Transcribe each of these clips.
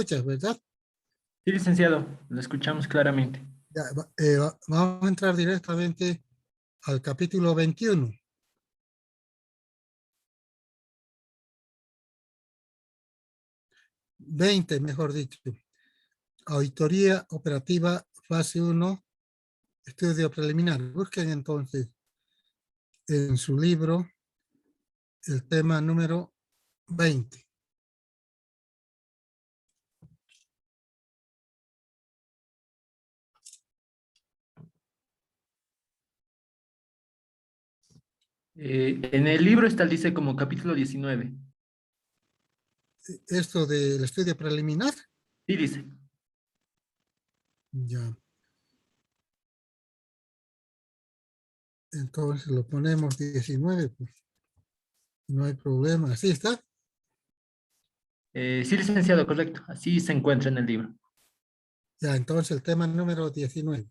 escuchas, ¿verdad? Sí, licenciado, lo escuchamos claramente. Ya, vamos a entrar directamente al capítulo 21, 20, mejor dicho. Auditoría operativa, fase 1, estudio preliminar. Busquen entonces en su libro el tema número 20. En el libro está, dice como capítulo 19. Esto del estudio preliminar, Sí, dice. ya. Entonces lo ponemos 19, pues no hay problema. ¿Así está? Sí, licenciado, correcto. Así se encuentra en el libro. Ya, entonces el tema número 19.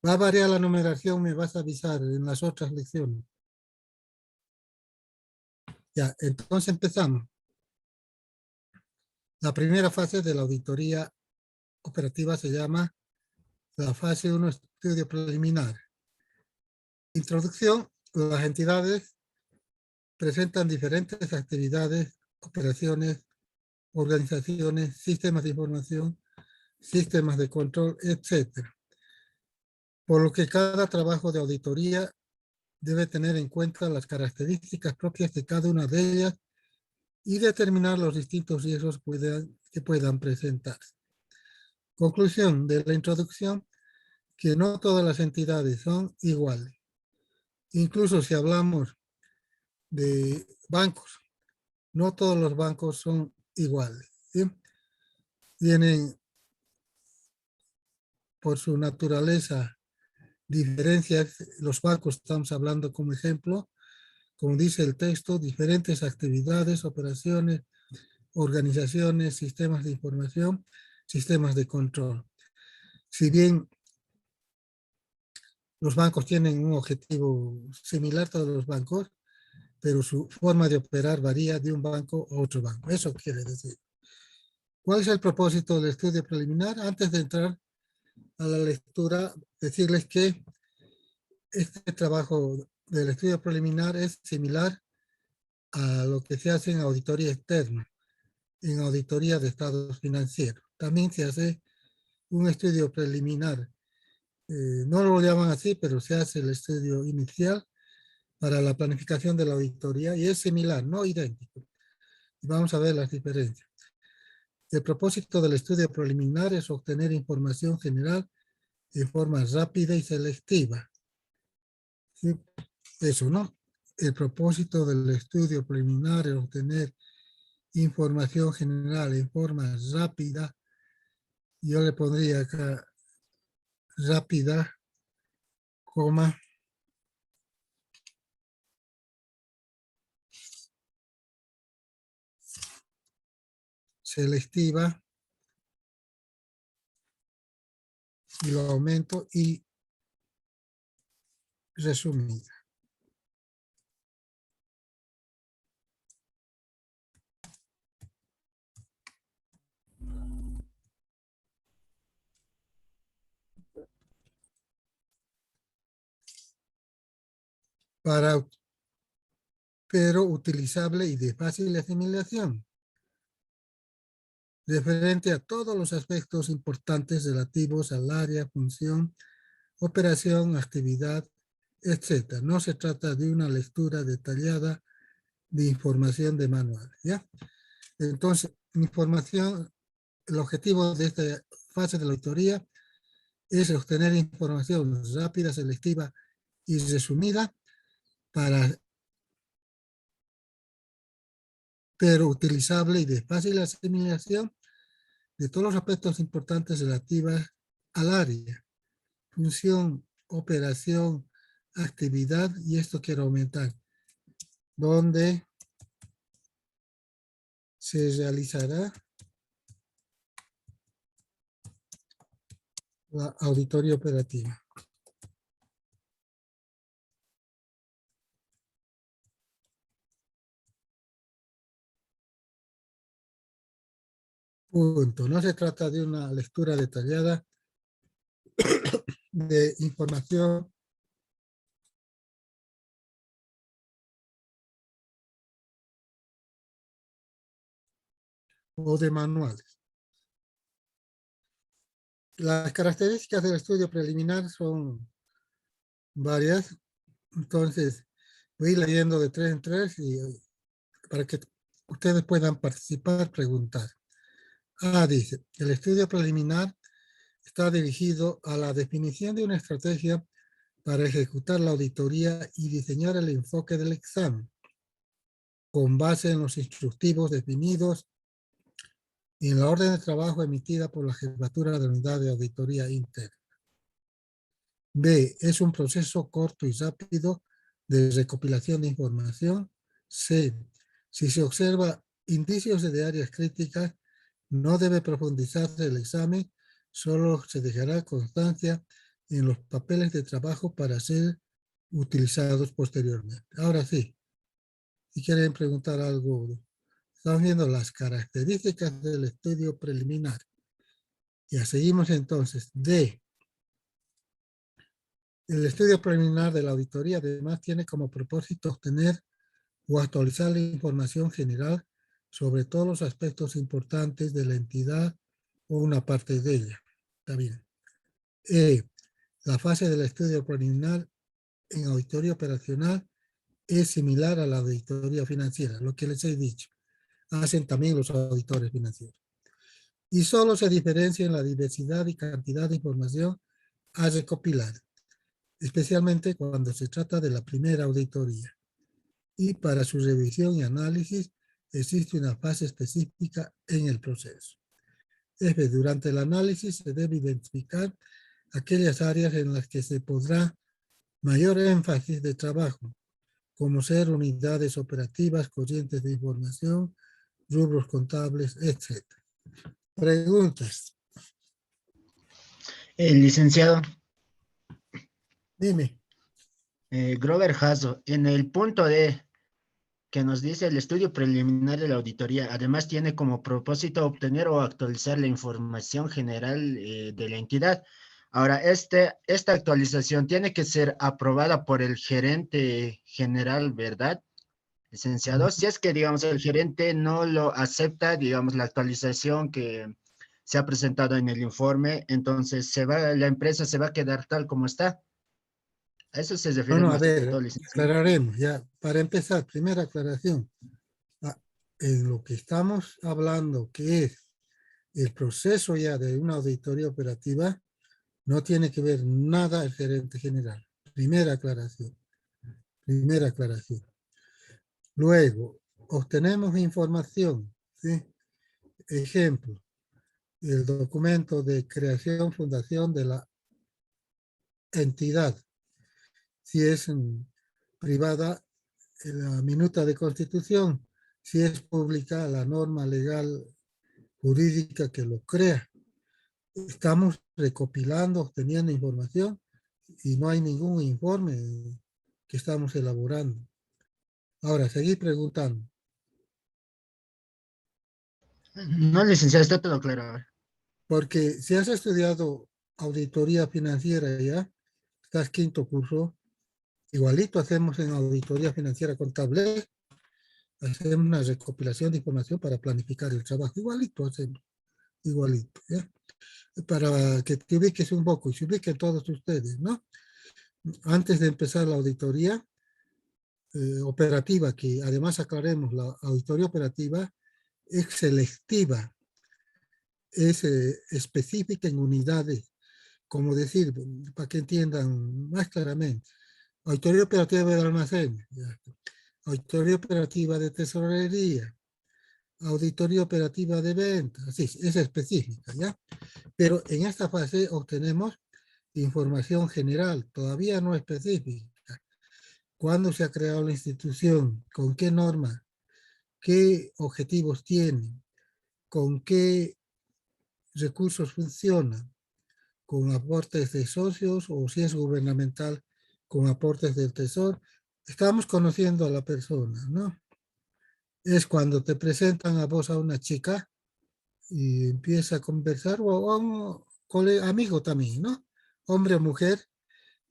Va a variar la numeración, me vas a avisar en las otras lecciones. Ya, entonces empezamos. La primera fase de la auditoría operativa se llama la fase 1, estudio preliminar. Introducción. Las entidades presentan diferentes actividades, operaciones, organizaciones, sistemas de información, sistemas de control, etcétera. Por lo que cada trabajo de auditoría debe tener en cuenta las características propias de cada una de ellas y determinar los distintos riesgos que puedan presentarse. Conclusión de la introducción, que no todas las entidades son iguales. Incluso si hablamos de bancos, no todos los bancos son iguales. ¿Sí? Tienen por su naturaleza diferencias. Los bancos, estamos hablando como ejemplo, como dice el texto, diferentes actividades, operaciones, organizaciones, sistemas de información, sistemas de control. Si bien los bancos tienen un objetivo similar, todos los bancos, pero su forma de operar varía de un banco a otro banco. Eso quiere decir. ¿Cuál es el propósito del estudio preliminar? Antes de entrar a la lectura, decirles que este trabajo del estudio preliminar es similar a lo que se hace en auditoría externa, en auditoría de estados financieros. También se hace un estudio preliminar. No lo llaman así, pero se hace el estudio inicial para la planificación de la auditoría y es similar, no idéntico. Vamos a ver las diferencias. El propósito del estudio preliminar es obtener información general de forma rápida y selectiva. ¿Sí? Eso, ¿no? El propósito del estudio preliminar es obtener información general en forma rápida. Yo le pondría acá rápida, coma, selectiva, y lo aumento, y resumida. Pero utilizable y de fácil asimilación, referente a todos los aspectos importantes relativos al área, función, operación, actividad, etc. No se trata de una lectura detallada de información de manual, ¿ya? Entonces, información, el objetivo de esta fase de la auditoría es obtener información rápida, selectiva y resumida, pero utilizable y de fácil asimilación de todos los aspectos importantes relativos al área, función, operación, actividad, y esto quiero aumentar, donde se realizará la auditoría operativa. Punto. No se trata de una lectura detallada de información o de manuales. Las características del estudio preliminar son varias, entonces voy leyendo de tres en tres y para que ustedes puedan participar, preguntar. Dice, el estudio preliminar está dirigido a la definición de una estrategia para ejecutar la auditoría y diseñar el enfoque del examen con base en los instructivos definidos y en la orden de trabajo emitida por la Jefatura de la Unidad de Auditoría Interna. B. Es un proceso corto y rápido de recopilación de información. C. Si se observa indicios de áreas críticas, no debe profundizarse el examen, solo se dejará constancia en los papeles de trabajo para ser utilizados posteriormente. Ahora sí, si quieren preguntar algo, estamos viendo las características del estudio preliminar. Ya seguimos entonces. D. El estudio preliminar de la auditoría además tiene como propósito obtener o actualizar la información general sobre todos los aspectos importantes de la entidad o una parte de ella. Está bien. La fase del estudio preliminar en auditoría operacional es similar a la auditoría financiera, lo que les he dicho. Hacen también los auditores financieros. Y solo se diferencia en la diversidad y cantidad de información a recopilar, especialmente cuando se trata de la primera auditoría. Y para su revisión y análisis existe una fase específica en el proceso. Durante el análisis se debe identificar aquellas áreas en las que se podrá mayor énfasis de trabajo, como ser unidades operativas, corrientes de información, rubros contables, etc. Preguntas. Licenciado, Dime. Grover Hasso, en el punto D que nos dice el estudio preliminar de la auditoría, además tiene como propósito obtener o actualizar la información general de la entidad. Ahora, esta actualización tiene que ser aprobada por el gerente general, ¿verdad, licenciado? Si es que, digamos, el gerente no lo acepta, digamos, la actualización que se ha presentado en el informe, entonces la empresa se va a quedar tal como está. A eso se refiere Bueno, a más que ver, todo, licenciado. aclararemos ya. Para empezar, primera aclaración. En lo que estamos hablando, que es el proceso ya de una auditoría operativa, no tiene que ver nada el gerente general. Primera aclaración. Primera aclaración. Luego, obtenemos información. ¿Sí? Ejemplo, el documento de creación, fundación de la entidad. Si es privada, la minuta de constitución. Si es pública, la norma legal jurídica que lo crea. Estamos recopilando, obteniendo información y no hay ningún informe que estamos elaborando. Ahora, seguir preguntando. No, licenciado, está todo claro ahora. Porque si has estudiado auditoría financiera ya, estás quinto curso, igualito hacemos en auditoría financiera contable, hacemos una recopilación de información para planificar el trabajo, igualito hacemos, igualito, ¿ya? Para que te ubiques un poco y se ubiquen todos ustedes, ¿no? Antes de empezar la auditoría operativa, que además aclaremos, la auditoría operativa es selectiva, es específica en unidades, como decir, para que entiendan más claramente, auditoría operativa de almacén, ¿ya? Auditoría operativa de tesorería, auditoría operativa de ventas, así, es específica, ¿ya? Pero en esta fase obtenemos información general, todavía no específica. ¿Cuándo se ha creado la institución? ¿Con qué norma? ¿Qué objetivos tiene? ¿Con qué recursos funciona? ¿Con aportes de socios o si es gubernamental con aportes del tesoro? Estamos conociendo a la persona, ¿no? Es cuando te presentan a vos a una chica y empieza a conversar, o un amigo también, ¿no? Hombre o mujer,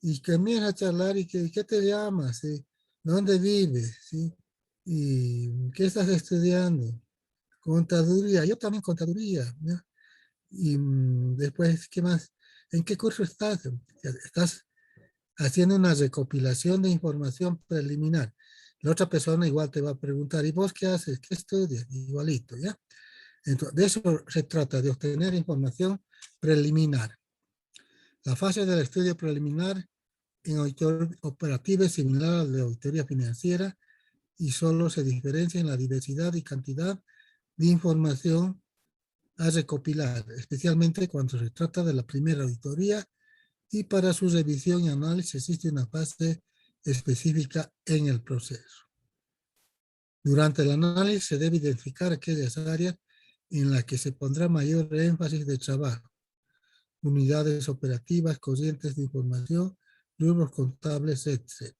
y que empieza a charlar y que, ¿qué te llamas? ¿Sí? ¿Dónde vives? ¿Sí? ¿Y qué estás estudiando? Contaduría, yo también contaduría, ¿no? Y después, ¿qué más? ¿En qué curso estás? Estás haciendo una recopilación de información preliminar. La otra persona igual te va a preguntar, ¿y vos qué haces? ¿Qué estudias? Igualito, ¿ya? Entonces, de eso se trata, de obtener información preliminar. La fase del estudio preliminar en auditoría operativa es similar a la de auditoría financiera y solo se diferencia en la diversidad y cantidad de información a recopilar, especialmente cuando se trata de la primera auditoría, y para su revisión y análisis existe una fase específica en el proceso. Durante el análisis se debe identificar aquellas áreas en las que se pondrá mayor énfasis de trabajo, unidades operativas, corrientes de información, libros contables, etc.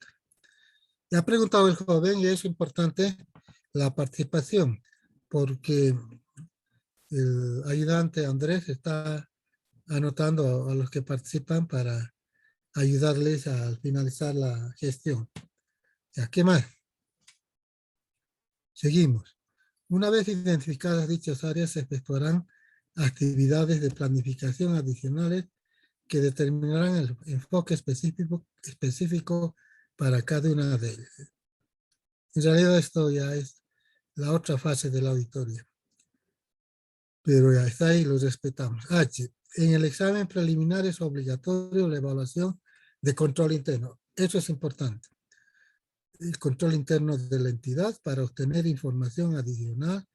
Ya ha preguntado el joven y es importante la participación, porque el ayudante Andrés está anotando a los que participan para ayudarles a finalizar la gestión. Ya, ¿qué más? Seguimos. Una vez identificadas dichas áreas, se efectuarán actividades de planificación adicionales que determinarán el enfoque específico para cada una de ellas. En realidad esto ya es la otra fase de la auditoría. Pero ya está ahí, lo respetamos. H. En el examen preliminar es obligatorio la evaluación de control interno. Eso es importante. El control interno de la entidad para obtener información adicional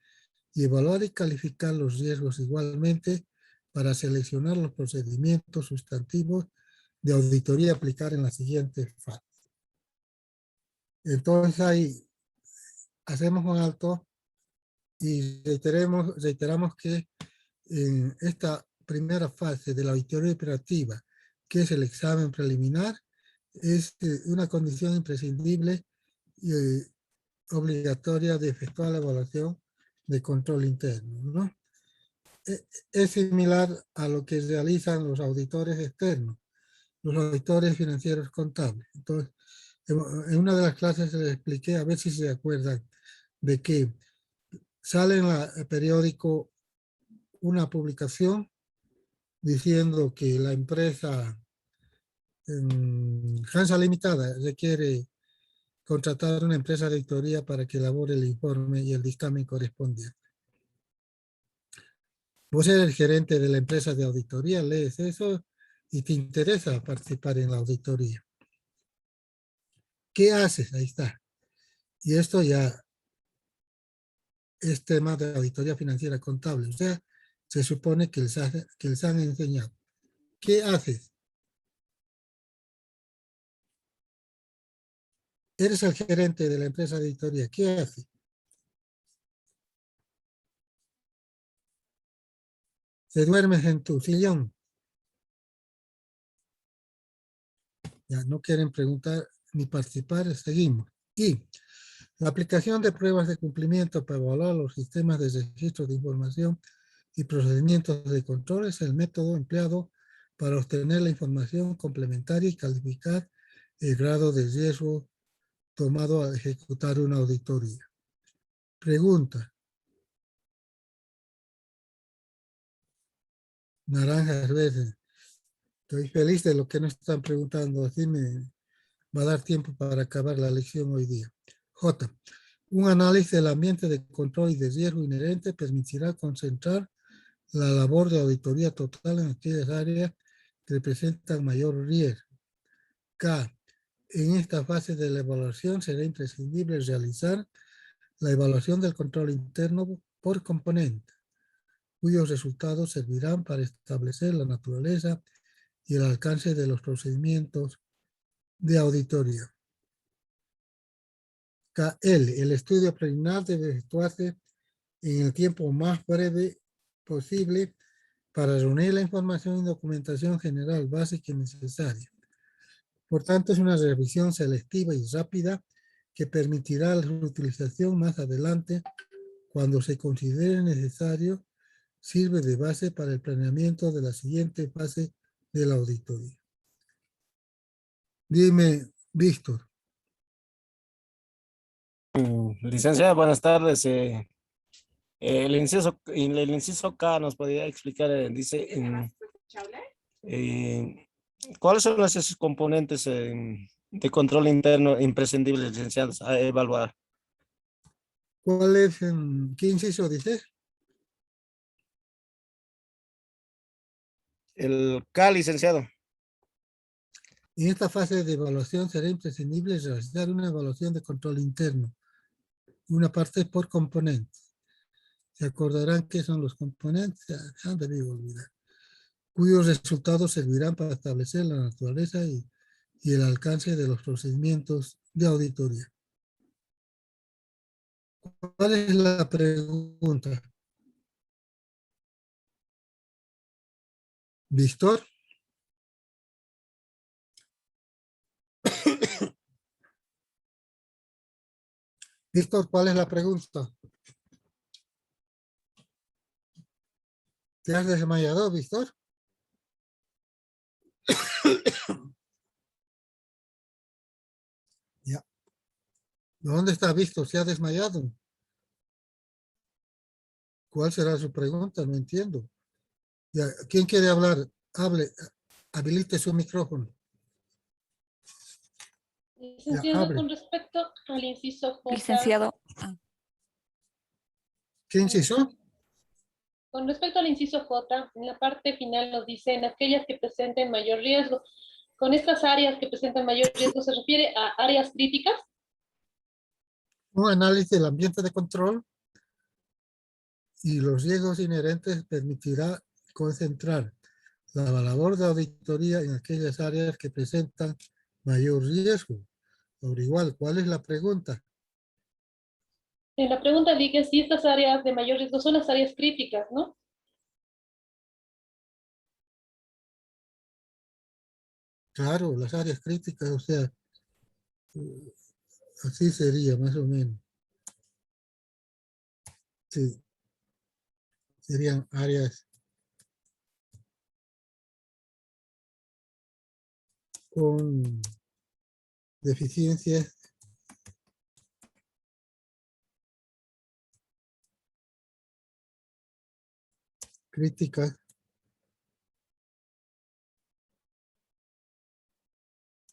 y evaluar y calificar los riesgos, igualmente para seleccionar los procedimientos sustantivos de auditoría a aplicar en la siguiente fase. Entonces ahí hacemos un alto y reiteramos que en esta primera fase de la auditoría operativa, que es el examen preliminar, es una condición imprescindible y obligatoria de efectuar la evaluación de control interno, ¿no? Es similar a lo que realizan los auditores externos, los auditores financieros contables. Entonces, en una de las clases les expliqué, a ver si se acuerdan, de que sale en el periódico una publicación diciendo que la empresa Hansa Limitada requiere contratar una empresa de auditoría para que elabore el informe y el dictamen correspondiente. Vos eres el gerente de la empresa de auditoría, lees eso y te interesa participar en la auditoría. ¿Qué haces? Ahí está. Y esto ya es tema de auditoría financiera contable. O sea, se supone que les han enseñado. ¿Qué haces? Eres el gerente de la empresa de auditoría. ¿Qué haces? Te duermes en tu sillón. Ya no quieren preguntar ni participar, seguimos. Y la aplicación de pruebas de cumplimiento para evaluar los sistemas de registro de información y procedimientos de control es el método empleado para obtener la información complementaria y calificar el grado de riesgo tomado al ejecutar una auditoría. Pregunta. Naranjas verdes. Estoy feliz de lo que nos están preguntando. Así me va a dar tiempo para acabar la lección hoy día. J. Un análisis del ambiente de control y de riesgo inherente permitirá concentrar la labor de auditoría total en aquellas áreas que representan mayor riesgo. K. En esta fase de la evaluación será imprescindible realizar la evaluación del control interno por componente, cuyos resultados servirán para establecer la naturaleza y el alcance de los procedimientos de auditoría. KL. El estudio preliminar debe efectuarse en el tiempo más breve posible para reunir la información y documentación general básica y necesaria. Por tanto, es una revisión selectiva y rápida que permitirá la reutilización más adelante cuando se considere necesario, sirve de base para el planeamiento de la siguiente fase de la auditoría. Dime, Víctor. Licenciada, buenas tardes. El inciso K nos podría explicar, dice, ¿cuáles son esos componentes de control interno imprescindibles, licenciados, a evaluar? ¿Cuál es, qué inciso dices? El K, licenciado. En esta fase de evaluación será imprescindible realizar una evaluación de control interno, una parte por componente. Se acordarán qué son los componentes, han debido olvidar, cuyos resultados servirán para establecer la naturaleza y el alcance de los procedimientos de auditoría. ¿Cuál es la pregunta? ¿Víctor? Víctor, ¿cuál es la pregunta? ¿Te has desmayado, Víctor? Ya. ¿Dónde está Víctor? ¿Se ha desmayado? ¿Cuál será su pregunta? No entiendo. Ya. ¿Quién quiere hablar? Hable, habilite su micrófono. Licenciado, abre. con respecto al inciso J. Licenciado. ¿Qué inciso? Con respecto al inciso J, en la parte final nos dice en aquellas que presenten mayor riesgo. Con estas áreas que presentan mayor riesgo, ¿se refiere a áreas críticas? Un análisis del ambiente de control y los riesgos inherentes permitirá concentrar la labor de auditoría en aquellas áreas que presentan mayor riesgo. Por igual, ¿cuál es la pregunta? En la pregunta dice si estas áreas de mayor riesgo son las áreas críticas, ¿no? Claro, las áreas críticas, o sea, así sería más o menos. Sí, serían áreas con deficiencias críticas.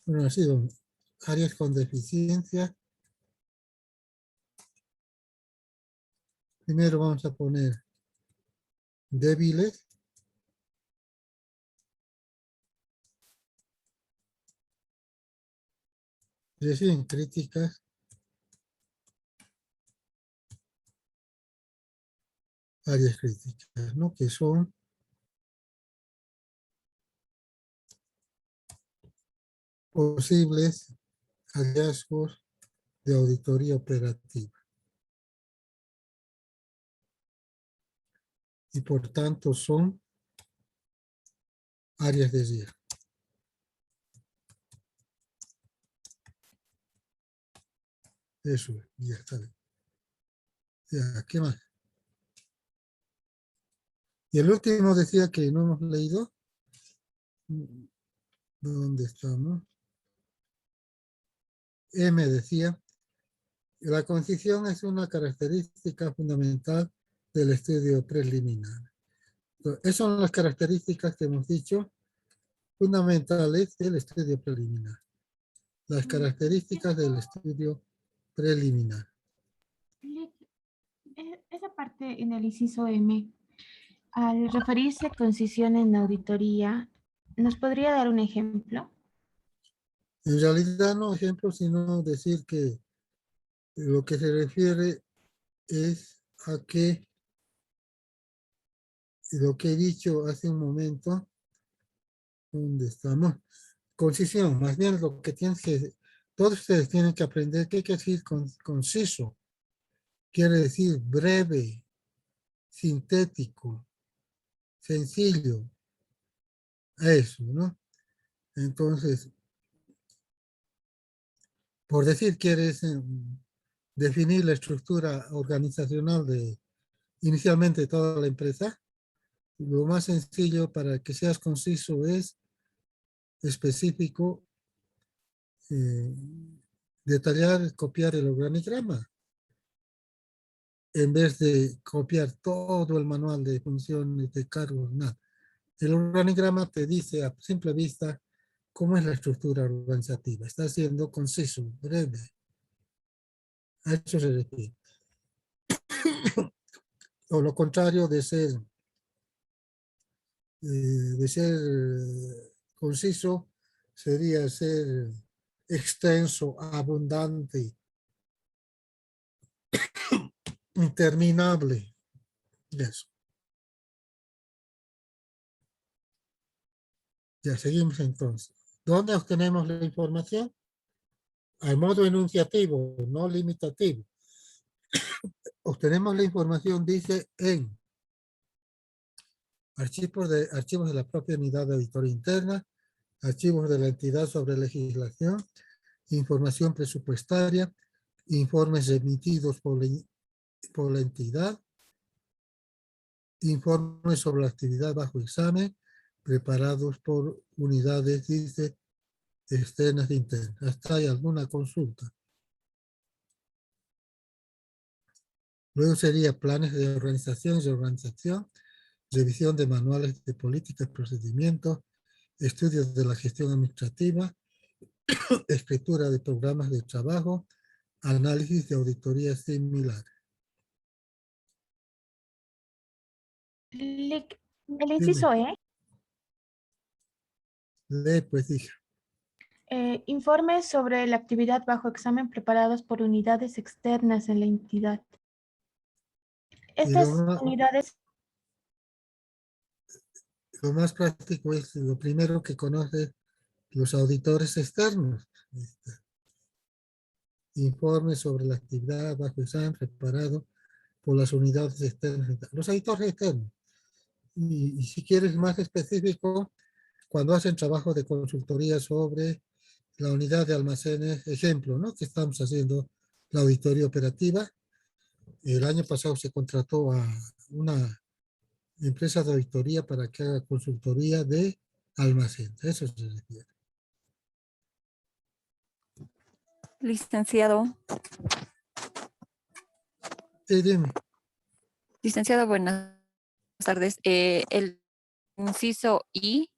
Bueno, así, áreas con deficiencia. Primero vamos a poner débiles. Reciben críticas. Áreas críticas, ¿no? Que son posibles hallazgos de auditoría operativa. Y por tanto son áreas de riesgo. Eso, ya está bien. Ya, ¿qué más? Y el último decía que no hemos leído. ¿Dónde estamos? M decía, la concisión es una característica fundamental del estudio preliminar. Entonces, esas son las características que hemos dicho fundamentales del estudio preliminar. Las características del estudio preliminar. Esa parte en el inciso M, al referirse a concisión en auditoría, ¿nos podría dar un ejemplo? En realidad no ejemplo, sino decir que lo que se refiere es a que lo que he dicho hace un momento, ¿dónde estamos? Concisión, más bien lo que tienes que, todos ustedes tienen que aprender qué quiere decir conciso. Quiere decir breve, sintético, sencillo. Eso, ¿no? Entonces, por decir, quieres definir la estructura organizacional de inicialmente toda la empresa, lo más sencillo para que seas conciso es específico, eh, detallar, copiar el organigrama, en vez de copiar todo el manual de funciones, de cargos, nada. El organigrama te dice a simple vista cómo es la estructura organizativa. Está siendo conciso, breve. A eso se refiere. O lo contrario de ser conciso, sería ser extenso, abundante, interminable. Eso. Ya seguimos entonces. ¿Dónde obtenemos la información? Al modo enunciativo, no limitativo. Obtenemos la información, dice, en archivos de la propia unidad de auditoría interna, archivos de la entidad sobre legislación, información presupuestaria, informes emitidos por la entidad, informes sobre la actividad bajo examen, preparados por unidades, dice, externas e internas. Hasta hay alguna consulta. Luego sería planes de organización y reorganización, revisión de manuales de políticas, procedimientos, estudios de la gestión administrativa, escritura de programas de trabajo, análisis de auditorías similares. El Dime, inciso E, lee pues, hija. informes sobre la actividad bajo examen preparados por unidades externas en la entidad. Y lo Estas unidades, más práctico es lo primero que conoce los auditores externos. Informes sobre la actividad bajo examen preparado por las unidades externas. Los auditores externos. Y si quieres más específico, cuando hacen trabajo de consultoría sobre la unidad de almacenes, ejemplo, ¿no? Que estamos haciendo la auditoría operativa. El año pasado se contrató a una empresa de auditoría para que haga consultoría de almacenes. Eso se refiere. Licenciado, Sí, dime. licenciado, buenas tardes. El inciso I,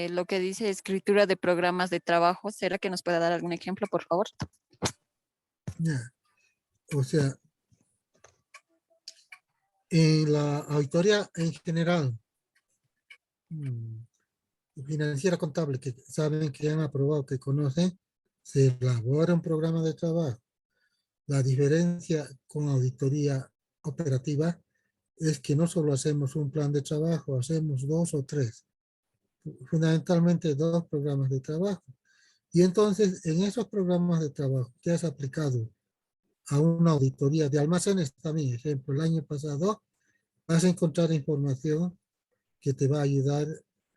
lo que dice escritura de programas de trabajo, ¿será que nos pueda dar algún ejemplo, por favor? Ya. O sea, en la auditoría en general, financiera contable, que saben que han aprobado, que conocen, se elabora un programa de trabajo. La diferencia con auditoría operativa es que no solo hacemos un plan de trabajo, hacemos 2 o 3, fundamentalmente 2 programas de trabajo. Y entonces, en esos programas de trabajo que has aplicado a una auditoría de almacenes también, ejemplo, el año pasado, vas a encontrar información que te va a ayudar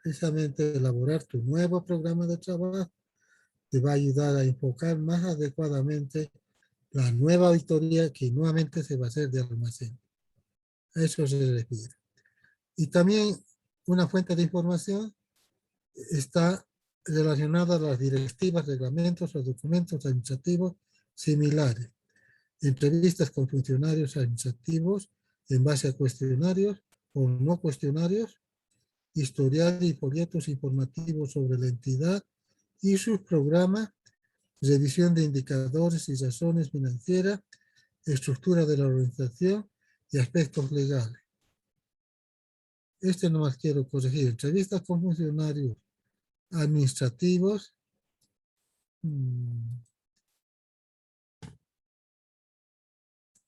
precisamente a elaborar tu nuevo programa de trabajo, te va a ayudar a enfocar más adecuadamente la nueva auditoría que nuevamente se va a hacer de almacén. A eso se refiere. Y también una fuente de información está relacionada a las directivas, reglamentos o documentos administrativos similares. Entrevistas con funcionarios administrativos en base a cuestionarios o no cuestionarios, historial y folletos informativos sobre la entidad y sus programas, revisión de indicadores y razones financieras, estructura de la organización y aspectos legales. Este nomás quiero corregir. Entrevistas con funcionarios administrativos,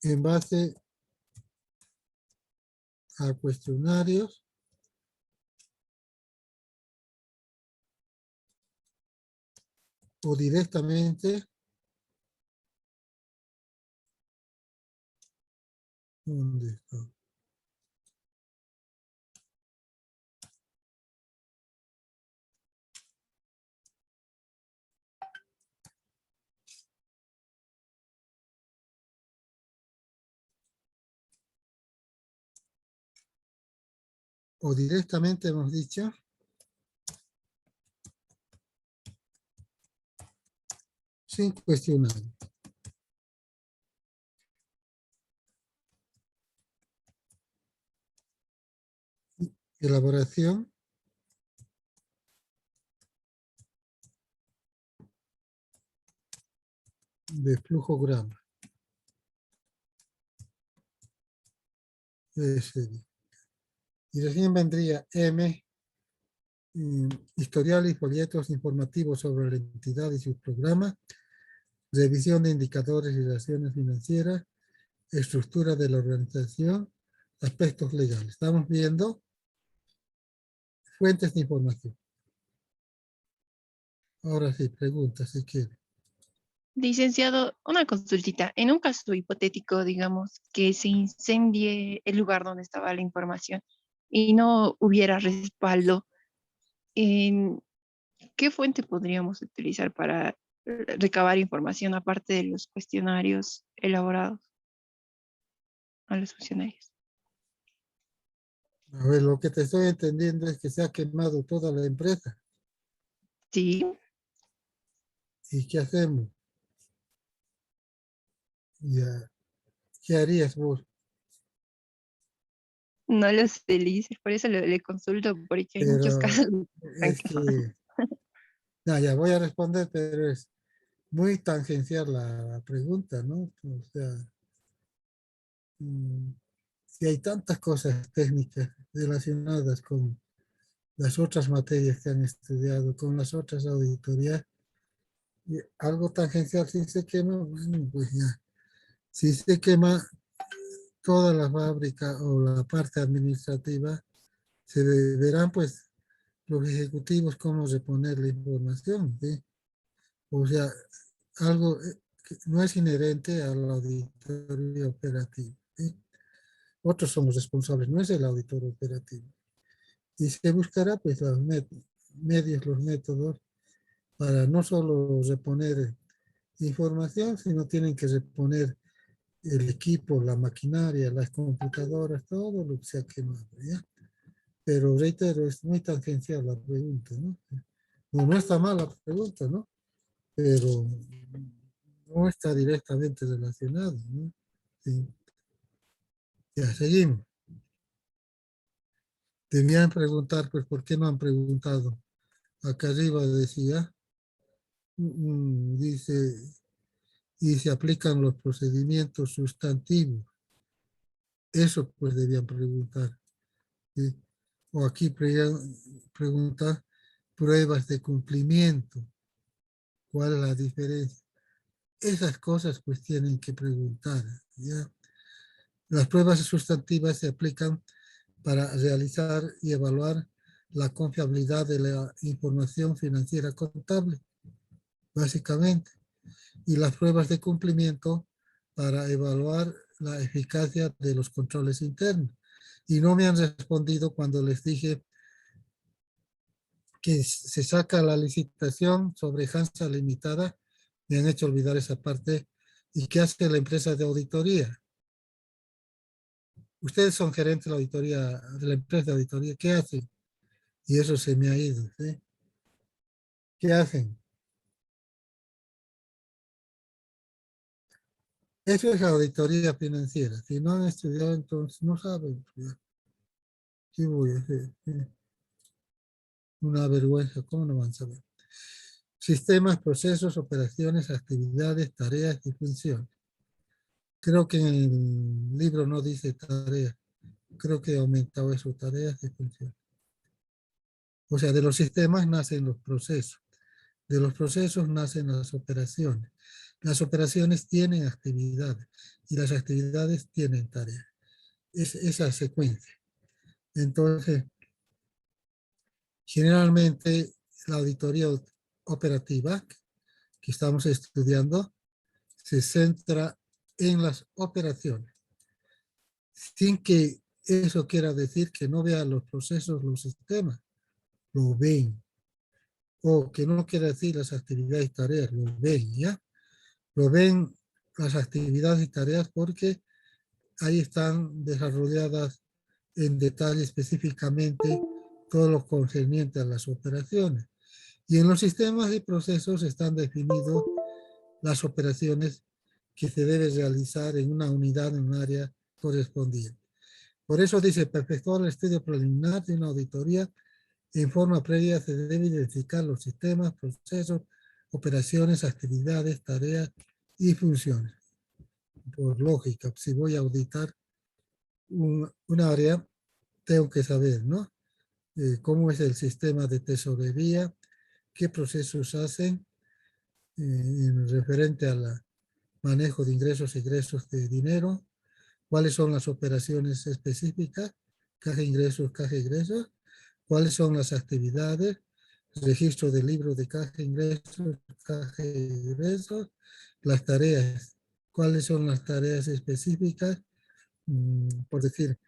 en base a cuestionarios o directamente, ¿dónde está? o directamente hemos dicho sin cuestionar. Elaboración de flujograma. Y recién vendría M, historial y folletos informativos sobre la entidad y sus programas, revisión de indicadores y relaciones financieras, estructura de la organización, aspectos legales. Estamos viendo fuentes de información. Ahora sí, pregunta si quiere. Licenciado, una consultita. En un caso hipotético, digamos, que se incendie el lugar donde estaba la información y no hubiera respaldo, ¿en qué fuente podríamos utilizar para recabar información aparte de los cuestionarios elaborados a los funcionarios? A ver, lo que te estoy entendiendo es que se ha quemado toda la empresa. Sí, ¿Y qué hacemos? Ya, ¿qué harías vos? no lo sé, Liz, por eso le consulto, porque hay muchos Pero casos. es que, ya voy a responder, pero es muy tangencial la pregunta, ¿no? O sea, si hay tantas cosas técnicas relacionadas con las otras materias que han estudiado, con las otras auditorías, y algo tangencial, si se quema, bueno, pues ya. Si se quema toda la fábrica o la parte administrativa, se verán pues los ejecutivos cómo reponer la información, ¿sí? O sea, algo que no es inherente a la auditoría operativa, ¿sí? Otros son los responsables, no es el auditor operativo. Y se buscará pues los medios, los métodos para no solo reponer información, sino tienen que reponer el equipo, la maquinaria, las computadoras, todo lo que se ha quemado, ¿ya? Pero reitero, es muy tangencial la pregunta, ¿no? No está mal la pregunta, ¿no? Pero no está directamente relacionado, ¿no? Sí. Ya, seguimos. Debían preguntar, pues, ¿por qué no han preguntado? Acá arriba decía, dice, y se aplican los procedimientos sustantivos. Eso, pues, debían preguntar, ¿sí? O aquí preguntar pruebas de cumplimiento. ¿Cuál es la diferencia? Esas cosas, pues, tienen que preguntar, ¿ya? Las pruebas sustantivas se aplican para realizar y evaluar la confiabilidad de la información financiera contable, básicamente. Y las pruebas de cumplimiento para evaluar la eficacia de los controles internos. Y no me han respondido cuando les dije que se saca la licitación sobre Hansa Limitada. Me han hecho olvidar esa parte. ¿Y qué hace la empresa de auditoría? Ustedes son gerentes de la auditoría, de la empresa de auditoría. ¿Qué hacen? Y eso se me ha ido, ¿sí? ¿Qué hacen? Eso es auditoría financiera. Si no han estudiado, entonces no saben. ¿Qué voy a hacer? Una vergüenza. ¿Cómo no van a saber? Sistemas, procesos, operaciones, actividades, tareas y funciones. Creo que en el libro no dice tareas. Creo que he aumentado eso, tareas y funciones. O sea, de los sistemas nacen los procesos. De los procesos nacen las operaciones. Las operaciones tienen actividades y las actividades tienen tareas. Es esa secuencia. Entonces, generalmente la auditoría operativa que estamos estudiando se centra en las operaciones, sin que eso quiera decir que no vean los procesos, los sistemas, lo ven. O que no quiera decir las actividades y tareas, lo ven, ¿ya? Lo ven las actividades y tareas porque ahí están desarrolladas en detalle específicamente todo lo concerniente a las operaciones. Y en los sistemas y procesos están definidos las operaciones que se deben realizar en una unidad, en un área correspondiente. Por eso dice, para efectuar el estudio preliminar de una auditoría, en forma previa se debe identificar los sistemas, procesos, operaciones, actividades, tareas y funciones. Por lógica, si voy a auditar un área, tengo que saber, ¿no? Cómo es el sistema de tesorería, qué procesos hacen en referente al manejo de ingresos y egresos de dinero, cuáles son las operaciones específicas, caja ingresos, caja egresos, cuáles son las actividades, registro del libro de caja ingresos, caja egresos, las tareas, cuáles son las tareas específicas, por decir,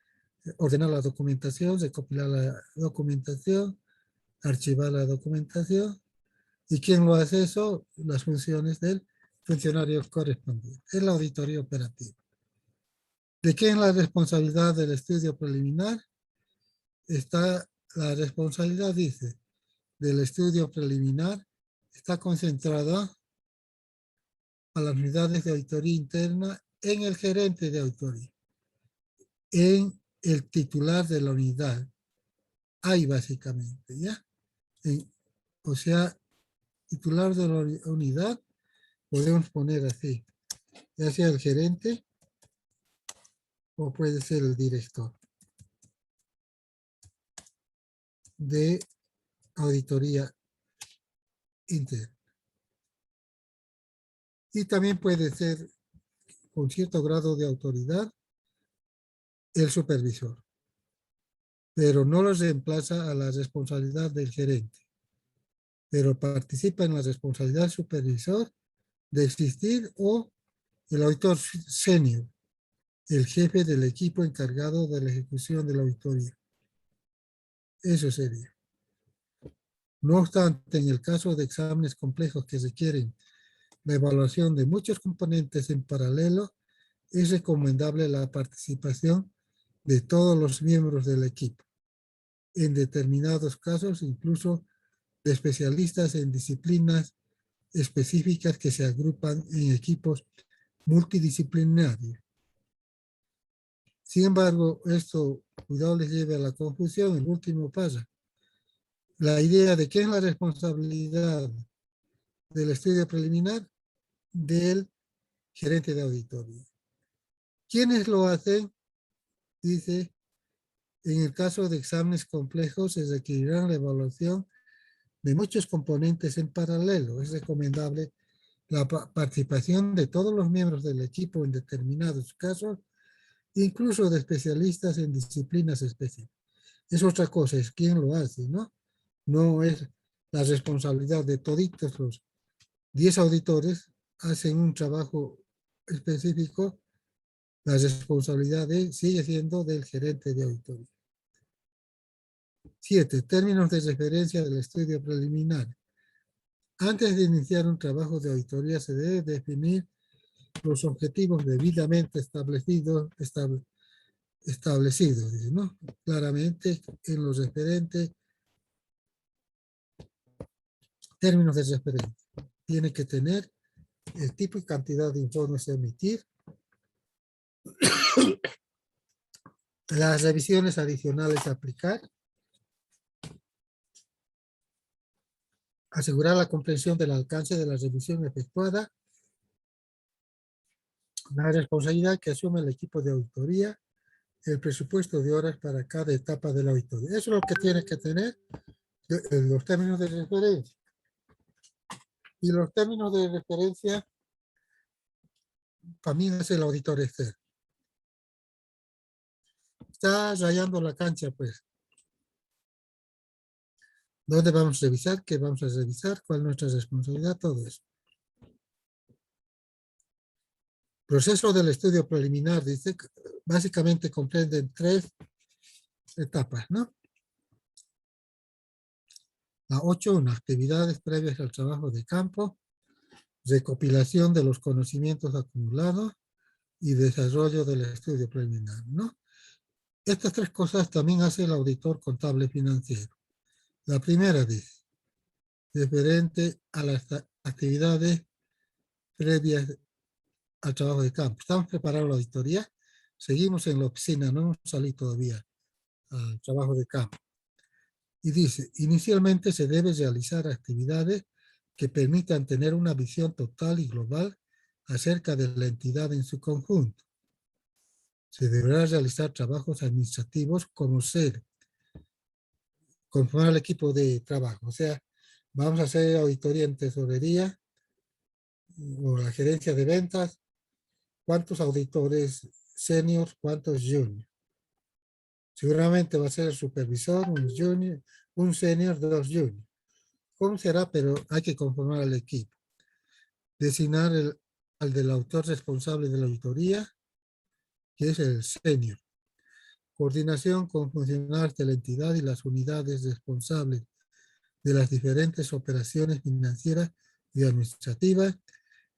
ordenar la documentación, recopilar la documentación, archivar la documentación. ¿Y quién lo hace eso? Las funciones del funcionario correspondiente. Es la auditoría operativa. ¿De quién es la responsabilidad del estudio preliminar? Está la responsabilidad, dice, del estudio preliminar, está concentrada a las unidades de auditoría interna en el gerente de auditoría, en el titular de la unidad. Ahí básicamente, ¿ya? O sea, titular de la unidad, podemos poner así, ya sea el gerente o puede ser el director de auditoría interna. Y también puede ser, con cierto grado de autoridad, el supervisor, pero no los reemplaza a la responsabilidad del gerente, pero participa en la responsabilidad del supervisor de existir o el auditor senior, el jefe del equipo encargado de la ejecución de la auditoría. Eso sería. No obstante, en el caso de exámenes complejos que requieren la evaluación de muchos componentes en paralelo, es recomendable la participación de todos los miembros del equipo. En determinados casos, incluso de especialistas en disciplinas específicas que se agrupan en equipos multidisciplinarios. Sin embargo, esto, cuidado, les lleve a la confusión. El último pasa. La idea de qué es la responsabilidad del estudio preliminar del gerente de auditoría. ¿Quiénes lo hacen? Dice, en el caso de exámenes complejos se requerirá la evaluación de muchos componentes en paralelo. Es recomendable la participación de todos los miembros del equipo en determinados casos, incluso de especialistas en disciplinas específicas. Es otra cosa, es quién lo hace, ¿no? No es la responsabilidad de toditos los 10 auditores, hacen un trabajo específico, la responsabilidad sigue siendo del gerente de auditoría. 7. Términos de referencia del estudio preliminar. Antes de iniciar un trabajo de auditoría se debe definir los objetivos debidamente establecidos, ¿no? Claramente en los referentes, términos de referencia. Tiene que tener el tipo y cantidad de informes a emitir, las revisiones adicionales a aplicar, asegurar la comprensión del alcance de la revisión efectuada, la responsabilidad que asume el equipo de auditoría, el presupuesto de horas para cada etapa de la auditoría. Eso es lo que tiene que tener los términos de referencia. Y los términos de referencia también es el auditor externo. Está rayando la cancha, pues. ¿Dónde vamos a revisar? ¿Qué vamos a revisar? ¿Cuál es nuestra responsabilidad? Todo eso. Proceso del estudio preliminar, dice, básicamente comprenden 3 etapas, ¿no? La 8, actividades previas al trabajo de campo, recopilación de los conocimientos acumulados y desarrollo del estudio preliminar, ¿no? Estas tres cosas también hace el auditor contable financiero. La primera dice, referente a las actividades previas al trabajo de campo. Estamos preparando la auditoría, seguimos en la oficina, no hemos salido todavía al trabajo de campo. Y dice, inicialmente se debe realizar actividades que permitan tener una visión total y global acerca de la entidad en su conjunto. Se deberá realizar trabajos administrativos como ser, conformar el equipo de trabajo. O sea, vamos a hacer auditoría en tesorería o la gerencia de ventas. ¿Cuántos auditores seniors, cuántos juniors? Seguramente va a ser el supervisor, un junior, un senior, dos juniors. ¿Cómo será? Pero hay que conformar el equipo. Designar al del autor responsable de la auditoría, que es el senior. Coordinación con funcionarios de la entidad y las unidades responsables de las diferentes operaciones financieras y administrativas.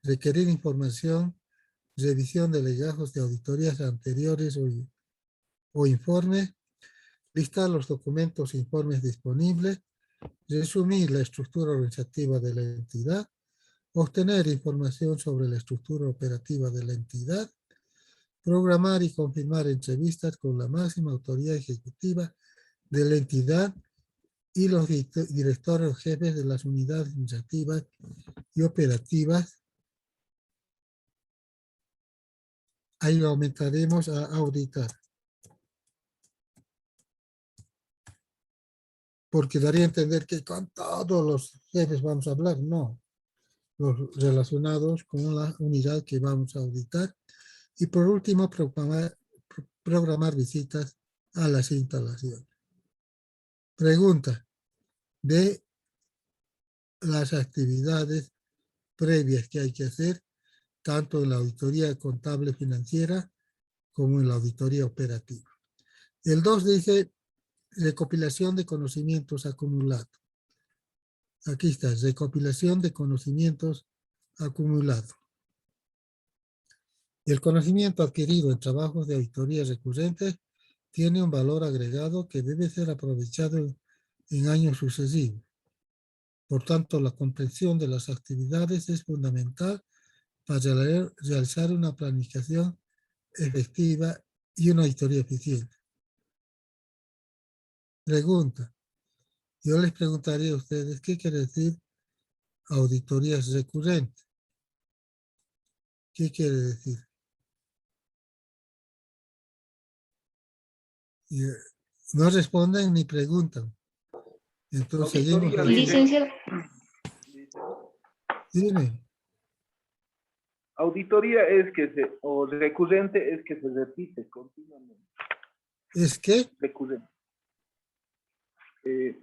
Requerir información, revisión de legajos de auditorías anteriores o informes. Listar los documentos e informes disponibles. Resumir la estructura organizativa de la entidad. Obtener información sobre la estructura operativa de la entidad, programar y confirmar entrevistas con la máxima autoridad ejecutiva de la entidad y los directores o jefes de las unidades administrativas y operativas. Ahí lo aumentaremos a auditar. Porque daría a entender que con todos los jefes vamos a hablar, no. Los relacionados con la unidad que vamos a auditar. Y por último, programar visitas a las instalaciones. Pregunta de las actividades previas que hay que hacer, tanto en la auditoría contable financiera como en la auditoría operativa. El 2 dice recopilación de conocimientos acumulados. Aquí está, recopilación de conocimientos acumulados. El conocimiento adquirido en trabajos de auditoría recurrentes tiene un valor agregado que debe ser aprovechado en años sucesivos. Por tanto, la comprensión de las actividades es fundamental para realizar una planificación efectiva y una auditoría eficiente. Pregunta. Yo les preguntaría a ustedes, ¿qué quiere decir auditorías recurrentes? ¿Qué quiere decir? Y, no responden ni preguntan. Entonces seguimos. Licenciado, Dime. Auditoría es que o recurrente es que se repite continuamente. ¿Es qué? Recurrente. A ver.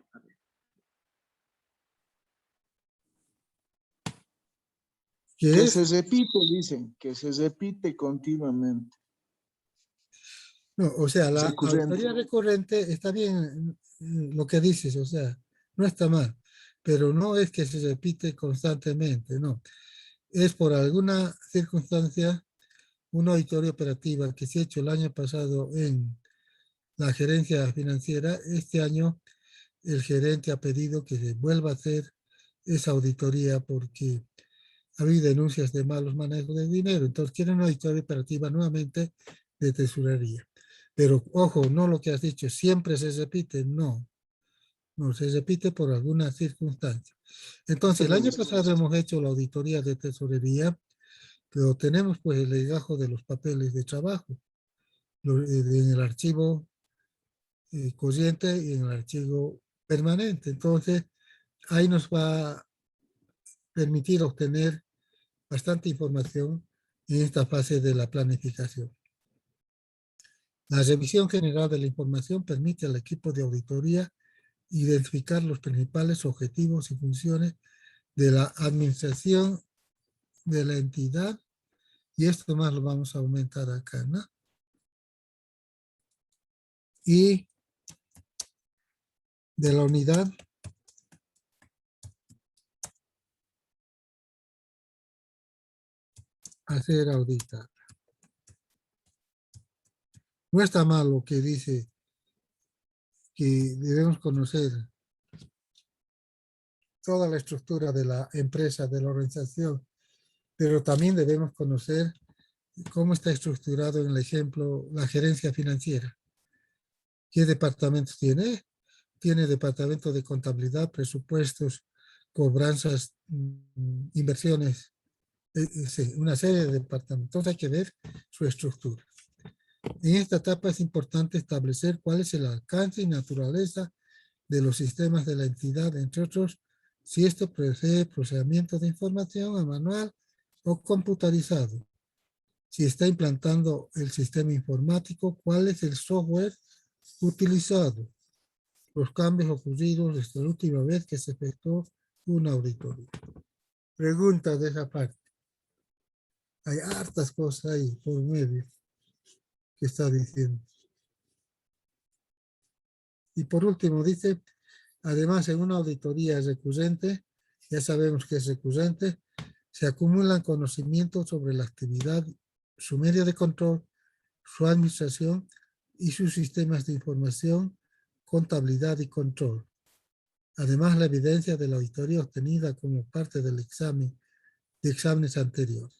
¿Qué Que es? se repite, dicen, que se repite continuamente. No, o sea, la Recurrente. auditoría recurrente está bien lo que dices, o sea, no está mal, pero no es que se repite constantemente, no. Es por alguna circunstancia una auditoría operativa que se ha hecho el año pasado en la gerencia financiera. Este año el gerente ha pedido que se vuelva a hacer esa auditoría porque ha habido denuncias de malos manejos de dinero. Entonces quieren una auditoría operativa nuevamente de tesorería. Pero ojo, no lo que has dicho, siempre se repite, no. No, se repite por alguna circunstancia. Entonces, el año pasado hemos hecho la auditoría de tesorería, pero tenemos pues el legajo de los papeles de trabajo en el archivo corriente y en el archivo permanente. Entonces, ahí nos va a permitir obtener bastante información en esta fase de la planificación. La revisión general de la información permite al equipo de auditoría identificar los principales objetivos y funciones de la administración de la entidad, y esto más lo vamos a aumentar acá, ¿no? Y de la unidad a ser auditada. No está mal lo que dice que debemos conocer toda la estructura de la empresa, de la organización, pero también debemos conocer cómo está estructurado, en el ejemplo, la gerencia financiera. ¿Qué departamentos tiene? Tiene departamento de contabilidad, presupuestos, cobranzas, inversiones, sí, una serie de departamentos. Entonces hay que ver su estructura. En esta etapa es importante establecer cuál es el alcance y naturaleza de los sistemas de la entidad, entre otros, si esto procede procesamiento de información a manual o computarizado. Si está implantando el sistema informático, cuál es el software utilizado. Los cambios ocurridos desde la última vez que se efectuó una auditoría. Preguntas de esa parte. Hay hartas cosas ahí por medio que está diciendo. Y por último dice, además en una auditoría recurrente, ya sabemos que es recurrente, se acumulan conocimientos sobre la actividad, su medio de control, su administración y sus sistemas de información, contabilidad y control. Además, la evidencia de la auditoría obtenida como parte del examen de exámenes anteriores.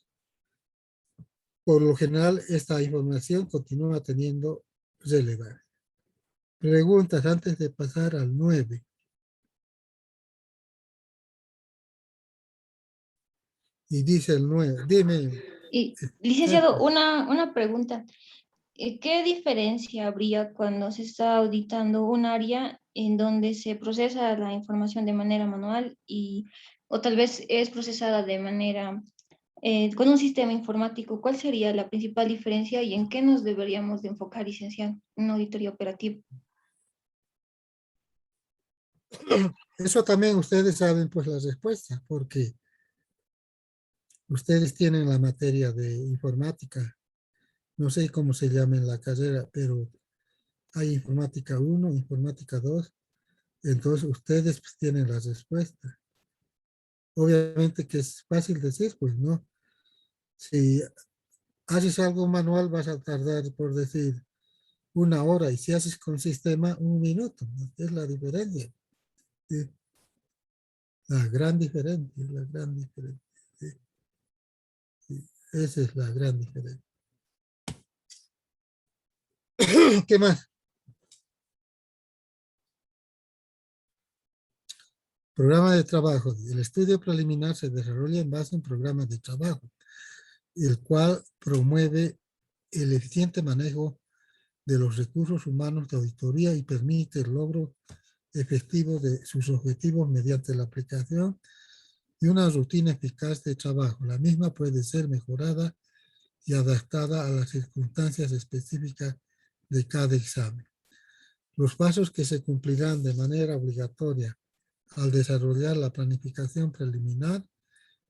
Por lo general, esta información continúa teniendo relevancia. Preguntas antes de pasar al 9. Y dice el 9. Dime. Y, licenciado, una pregunta. ¿Qué diferencia habría cuando se está auditando un área en donde se procesa la información de manera manual o tal vez es procesada de manera con un sistema informático? ¿Cuál sería la principal diferencia y en qué nos deberíamos de enfocar, licenciado, en una auditoría operativa? Eso también ustedes saben pues la respuesta, porque ustedes tienen la materia de informática. No sé cómo se llama en la carrera, pero hay informática 1, informática 2. Entonces ustedes pues, tienen la respuesta. Obviamente que es fácil decir, pues no. Si haces algo manual vas a tardar, por decir, 1 hora, y si haces con sistema, 1 minuto. Es la diferencia. ¿Sí? La gran diferencia, la gran diferencia. ¿Sí? Sí, esa es la gran diferencia. ¿Qué más? Programa de trabajo. El estudio preliminar se desarrolla en base a un programa de trabajo, el cual promueve el eficiente manejo de los recursos humanos de auditoría y permite el logro efectivo de sus objetivos mediante la aplicación de una rutina eficaz de trabajo. La misma puede ser mejorada y adaptada a las circunstancias específicas de cada examen. Los pasos que se cumplirán de manera obligatoria al desarrollar la planificación preliminar,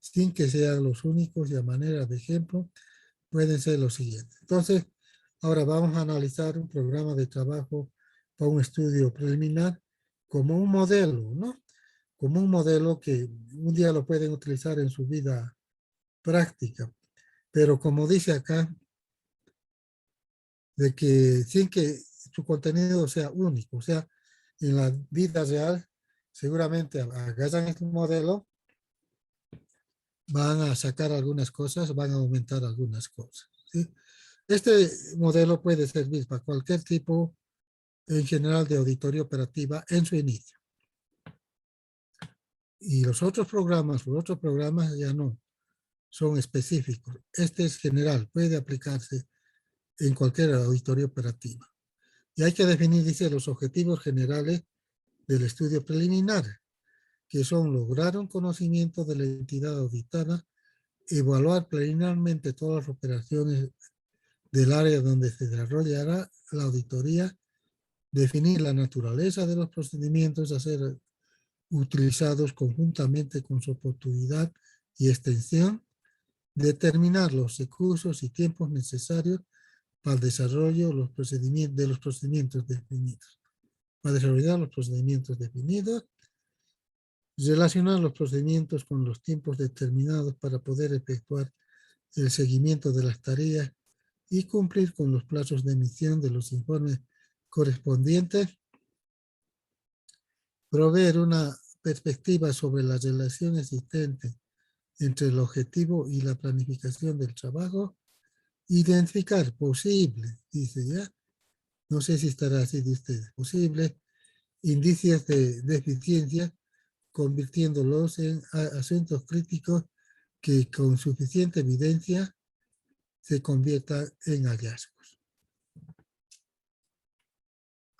sin que sean los únicos y a manera de ejemplo, pueden ser los siguientes. Entonces, ahora vamos a analizar un programa de trabajo para un estudio preliminar como un modelo, ¿no? Como un modelo que un día lo pueden utilizar en su vida práctica. Pero como dice acá, de que sin que su contenido sea único, o sea, en la vida real, seguramente agarran este modelo, van a sacar algunas cosas, van a aumentar algunas cosas. ¿Sí? Este modelo puede servir para cualquier tipo, en general, de auditoría operativa en su inicio. Y los otros programas ya no, son específicos. Este es general, puede aplicarse en cualquier auditoría operativa. Y hay que definir, dice, los objetivos generales del estudio preliminar, que son lograr un conocimiento de la entidad auditada, evaluar preliminarmente todas las operaciones del área donde se desarrollará la auditoría, definir la naturaleza de los procedimientos a ser utilizados conjuntamente con su oportunidad y extensión, determinar los recursos y tiempos necesarios para el desarrollo de los procedimientos definidos. Para desarrollar los procedimientos definidos, relacionar los procedimientos con los tiempos determinados para poder efectuar el seguimiento de las tareas y cumplir con los plazos de emisión de los informes correspondientes, proveer una perspectiva sobre la relación existente entre el objetivo y la planificación del trabajo, identificar posible, dice ya, no sé si estará así de ustedes, posible indicios de deficiencia, convirtiéndolos en asuntos críticos que con suficiente evidencia se conviertan en hallazgos.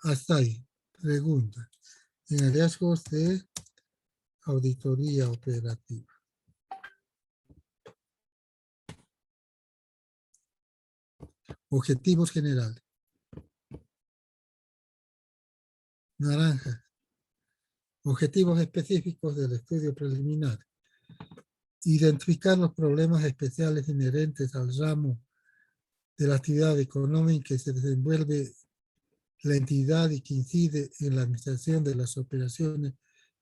Hasta ahí. Pregunta. En hallazgos de auditoría operativa. Objetivos generales. Naranja. Objetivos específicos del estudio preliminar. Identificar los problemas especiales inherentes al ramo de la actividad económica en que se desenvuelve la entidad y que incide en la administración de las operaciones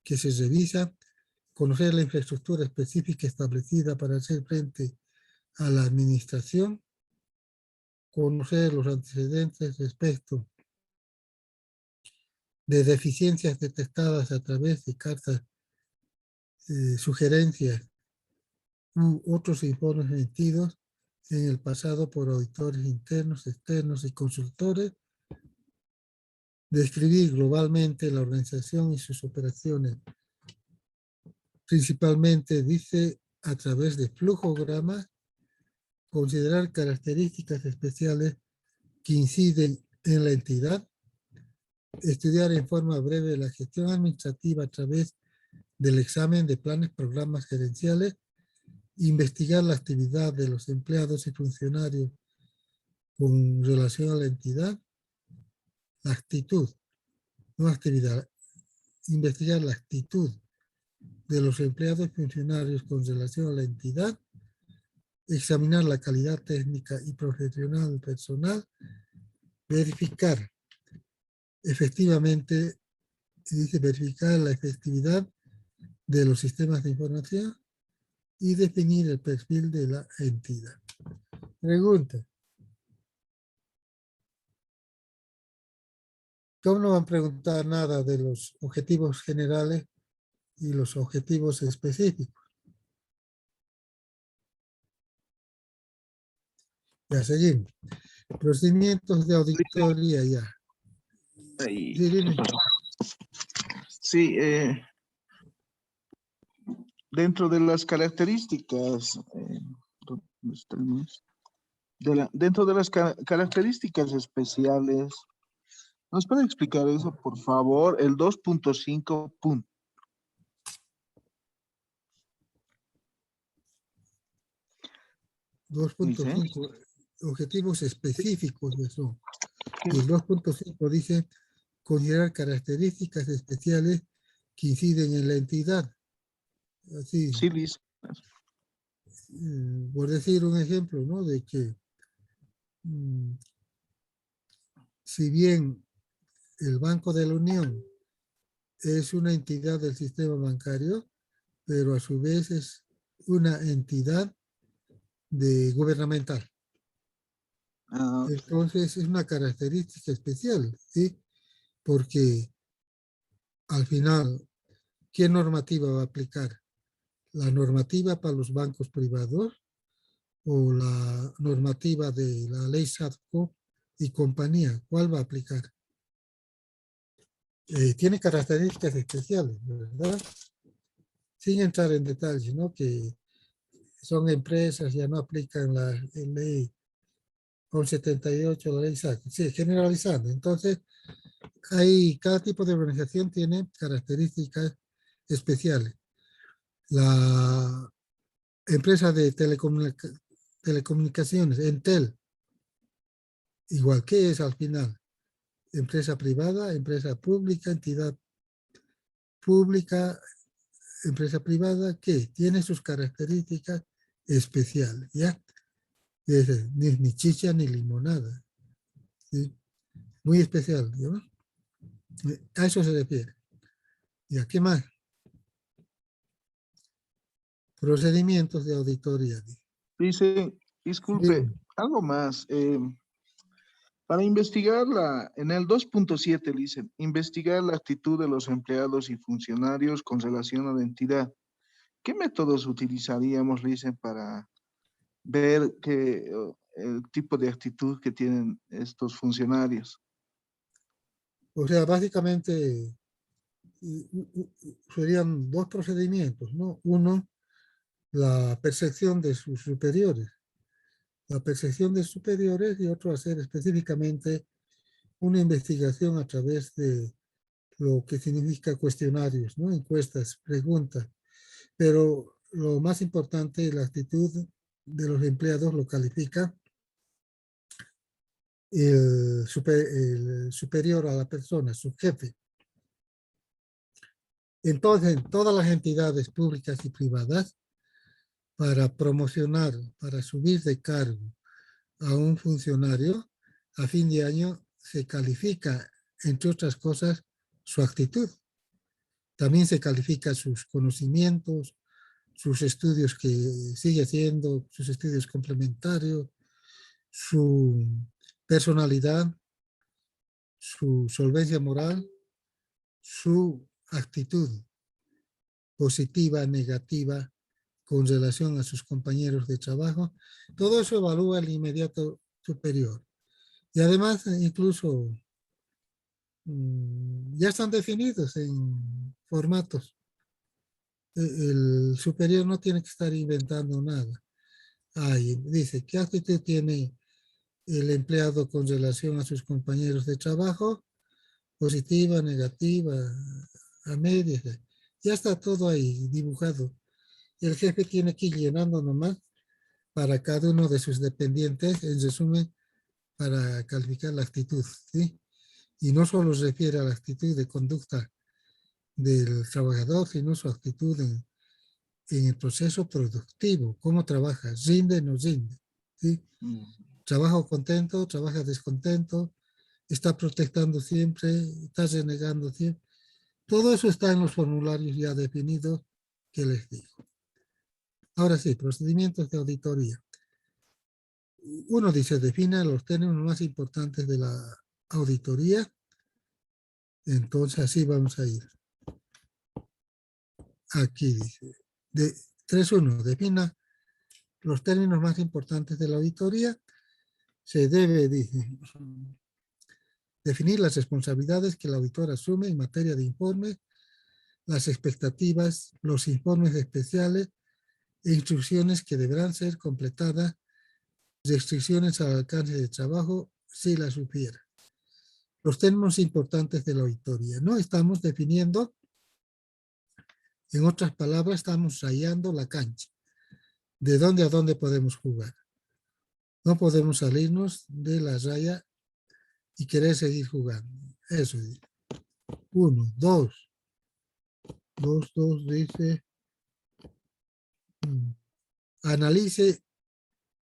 que se revisa. Conocer la infraestructura específica establecida para hacer frente a la administración. Conocer los antecedentes respecto de deficiencias detectadas a través de cartas, sugerencias u otros informes emitidos en el pasado por auditores internos, externos y consultores. Describir globalmente la organización y sus operaciones, principalmente, dice, a través de flujogramas. Considerar características especiales que inciden en la entidad. Estudiar en forma breve la gestión administrativa a través del examen de planes, programas gerenciales. Investigar la actividad de los empleados y funcionarios con relación a la entidad. La actitud, no actividad. Investigar la actitud de los empleados y funcionarios con relación a la entidad. Examinar la calidad técnica y profesional del personal. Verificar efectivamente, dice verificar la efectividad de los sistemas de información y definir el perfil de la entidad. Pregunta. ¿Cómo no van a preguntar nada de los objetivos generales y los objetivos específicos? Ya seguimos. Procedimientos de auditoría ya. Ahí. Sí, dime. Sí, dentro de las características, ¿dónde está el mes? Dentro de las características especiales, ¿nos puede explicar eso, por favor? El 2.5 punto. ¿Dice? 2.5 objetivos específicos de eso. Y el 2.5 dice considerar características especiales que inciden en la entidad. Así, sí, dice. Por decir un ejemplo, ¿no? De que si bien el Banco de la Unión es una entidad del sistema bancario, pero a su vez es una entidad gubernamental. Entonces es una característica especial, ¿sí? Porque al final, ¿qué normativa va a aplicar? ¿La normativa para los bancos privados o la normativa de la ley SATCO y compañía? ¿Cuál va a aplicar? Tiene características especiales, ¿verdad? Sin entrar en detalles, ¿no? Que son empresas, ya no aplican la ley 1178, la ley SATCO. Sí, generalizando. Entonces, cada tipo de organización tiene características especiales. La empresa de telecomunicaciones, Entel, igual que es al final, empresa privada, empresa pública, entidad pública, empresa privada, que tiene sus características especiales, ¿ya? Ni chicha ni limonada, ¿sí? Muy especial, ¿no? A eso se refiere. ¿Ya qué más? Procedimientos de auditoría. Dice, disculpe, algo más. Para investigar en el 2.7 dice, investigar la actitud de los empleados y funcionarios con relación a la entidad. ¿Qué métodos utilizaríamos, dice, para ver el tipo de actitud que tienen estos funcionarios? O sea, básicamente serían dos procedimientos, ¿no? Uno, la percepción de sus superiores. La percepción de superiores y otro, hacer específicamente una investigación a través de lo que significa cuestionarios, ¿no? Encuestas, preguntas. Pero lo más importante, la actitud de los empleados lo califica el superior a la persona, su jefe. Entonces, en todas las entidades públicas y privadas, para promocionar, para subir de cargo a un funcionario, a fin de año se califica, entre otras cosas, su actitud. También se califica sus conocimientos, sus estudios que sigue haciendo, sus estudios complementarios, su personalidad, su solvencia moral, su actitud positiva, negativa, con relación a sus compañeros de trabajo. Todo eso evalúa el inmediato superior. Y además, incluso, ya están definidos en formatos. El superior no tiene que estar inventando nada. Ahí dice, ¿qué actitud tiene el empleado con relación a sus compañeros de trabajo? Positiva, negativa, a medias. Ya está todo ahí dibujado. El jefe tiene que ir llenando nomás para cada uno de sus dependientes, en resumen, para calificar la actitud, ¿sí? Y no solo se refiere a la actitud de conducta del trabajador, sino su actitud en el proceso productivo, cómo trabaja, rinde o no rinde, ¿sí? Trabaja contento, trabaja descontento, está protestando siempre, está renegando siempre. Todo eso está en los formularios ya definidos que les digo. Ahora sí, procedimientos de auditoría. Uno dice, define los términos más importantes de la auditoría. Entonces así vamos a ir. Aquí dice, 3.1, defina los términos más importantes de la auditoría. Se debe, dice, definir las responsabilidades que el auditor asume en materia de informes, las expectativas, los informes especiales e instrucciones que deberán ser completadas, restricciones al alcance de trabajo si las hubiera. Los términos importantes de la auditoría. No estamos definiendo, en otras palabras, estamos rayando la cancha. ¿De dónde a dónde podemos jugar? No podemos salirnos de la raya y querer seguir jugando. Eso dice. 1, 2. 2 dice, analice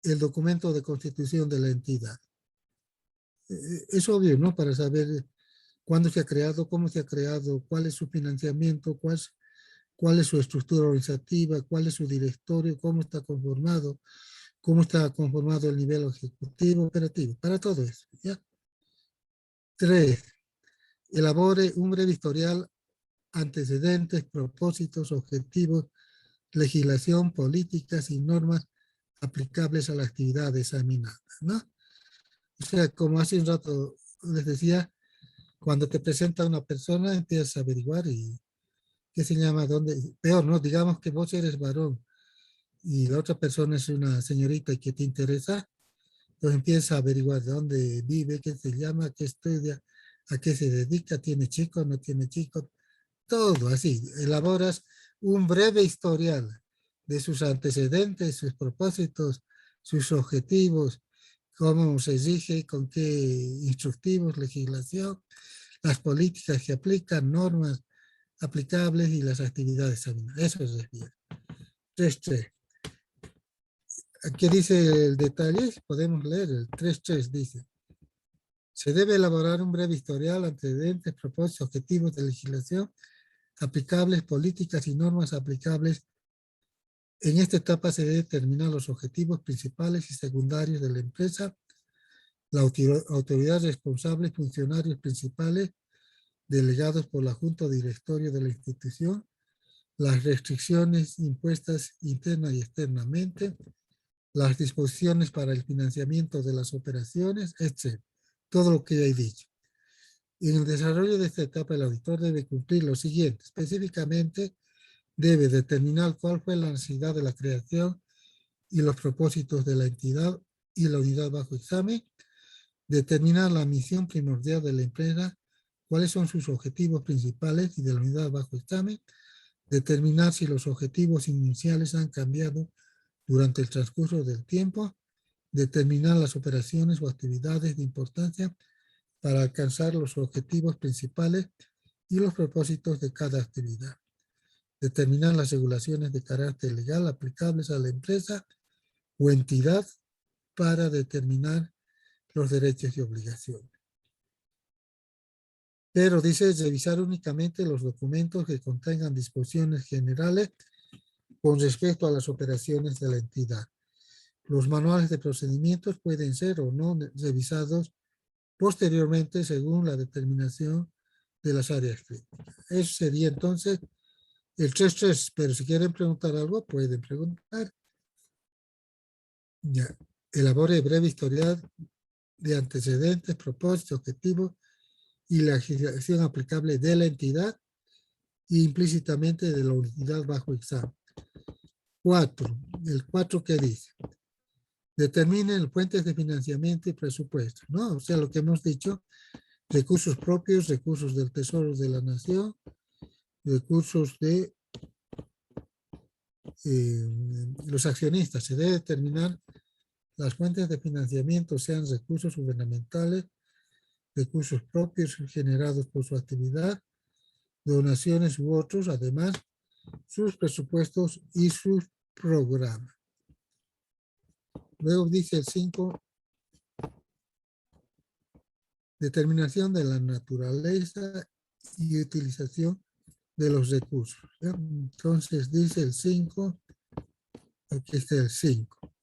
el documento de constitución de la entidad. Es obvio, ¿no? Para saber cuándo se ha creado, cómo se ha creado, cuál es su financiamiento, cuál es su estructura organizativa, cuál es su directorio, cómo está conformado el nivel ejecutivo, operativo, para todo eso, ¿ya? 3. Elabore un breve historial, antecedentes, propósitos, objetivos, legislación, políticas y normas aplicables a la actividad examinada, ¿no? O sea, como hace un rato les decía, cuando te presenta una persona empiezas a averiguar y qué se llama, dónde, peor, ¿no? Digamos que vos eres varón y la otra persona es una señorita y que te interesa, entonces empiezas a averiguar de dónde vive, qué se llama, qué estudia, a qué se dedica, tiene chicos, no tiene chicos, todo así. Elaboras un breve historial de sus antecedentes, sus propósitos, sus objetivos, cómo se exige, con qué instructivos, legislación, las políticas que aplican, normas aplicables y las actividades examinadas. Eso es decir. 3.3. Aquí dice el detalle, podemos leer el 3.3 dice. Se debe elaborar un breve historial, antecedentes, propósitos, objetivos de legislación aplicables, políticas y normas aplicables En esta etapa se debe determinar los objetivos principales y secundarios de la empresa, la autoridad responsable y funcionarios principales delegados por la Junta Directorio de la institución, las restricciones impuestas interna y externamente, las disposiciones para el financiamiento de las operaciones, etc. Todo lo que ya he dicho. En el desarrollo de esta etapa, el auditor debe cumplir lo siguiente. Específicamente, debe determinar cuál fue la necesidad de la creación y los propósitos de la entidad y la unidad bajo examen, determinar la misión primordial de la empresa, cuáles son sus objetivos principales y de la unidad bajo examen, determinar si los objetivos iniciales han cambiado durante el transcurso del tiempo, determinar las operaciones o actividades de importancia para alcanzar los objetivos principales y los propósitos de cada actividad, determinar las regulaciones de carácter legal aplicables a la empresa o entidad para determinar los derechos y obligaciones. Pero dice revisar únicamente los documentos que contengan disposiciones generales con respecto a las operaciones de la entidad. Los manuales de procedimientos pueden ser o no revisados posteriormente según la determinación de las áreas críticas. Eso sería entonces el 3.3, pero si quieren preguntar algo, pueden preguntar. Ya. Elabore breve historial de antecedentes, propósitos, objetivos y la legislación aplicable de la entidad e implícitamente de la unidad bajo examen. 4. El 4 que dice. Determinen fuentes de financiamiento y presupuesto, ¿no? O sea, lo que hemos dicho, recursos propios, recursos del Tesoro de la Nación, recursos de los accionistas. Se debe determinar las fuentes de financiamiento, sean recursos gubernamentales, recursos propios generados por su actividad, donaciones u otros, además, sus presupuestos y sus programas. Luego dice el 5, determinación de la naturaleza y utilización de los recursos. ¿Ya? Entonces dice el 5, aquí está el 5.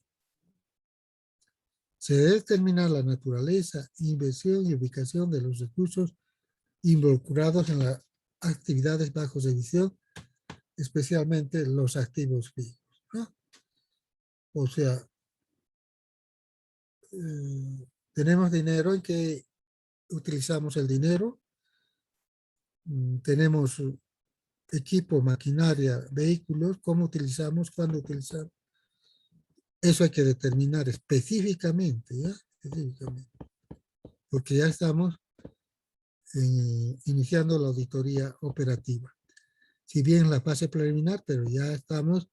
Se debe determinar la naturaleza, inversión y ubicación de los recursos involucrados en las actividades bajo revisión, especialmente los activos fijos, ¿no? O sea, tenemos dinero, ¿en qué utilizamos el dinero? Tenemos equipo, maquinaria, vehículos, ¿cómo utilizamos? ¿Cuándo utilizamos? Eso hay que determinar específicamente, ¿ya? Específicamente. Porque ya estamos iniciando la auditoría operativa. Si bien en la fase preliminar, pero ya estamos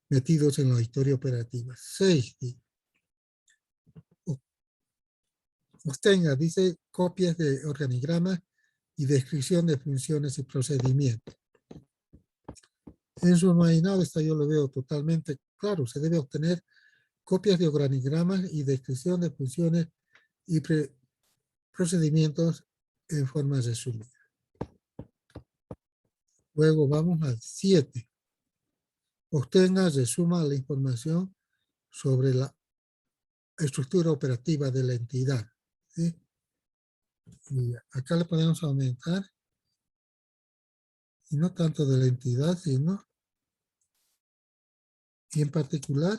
metidos en la auditoría operativa. 6. Obtenga, dice, copias de organigramas y descripción de funciones y procedimientos. En su imaginado, esto yo lo veo totalmente claro. Se debe obtener copias de organigramas y descripción de funciones y procedimientos en forma resumida. Luego vamos al 7. Obtenga, resuma la información sobre la estructura operativa de la entidad. ¿Sí? Y acá le podemos aumentar, y no tanto de la entidad, sino, y en particular,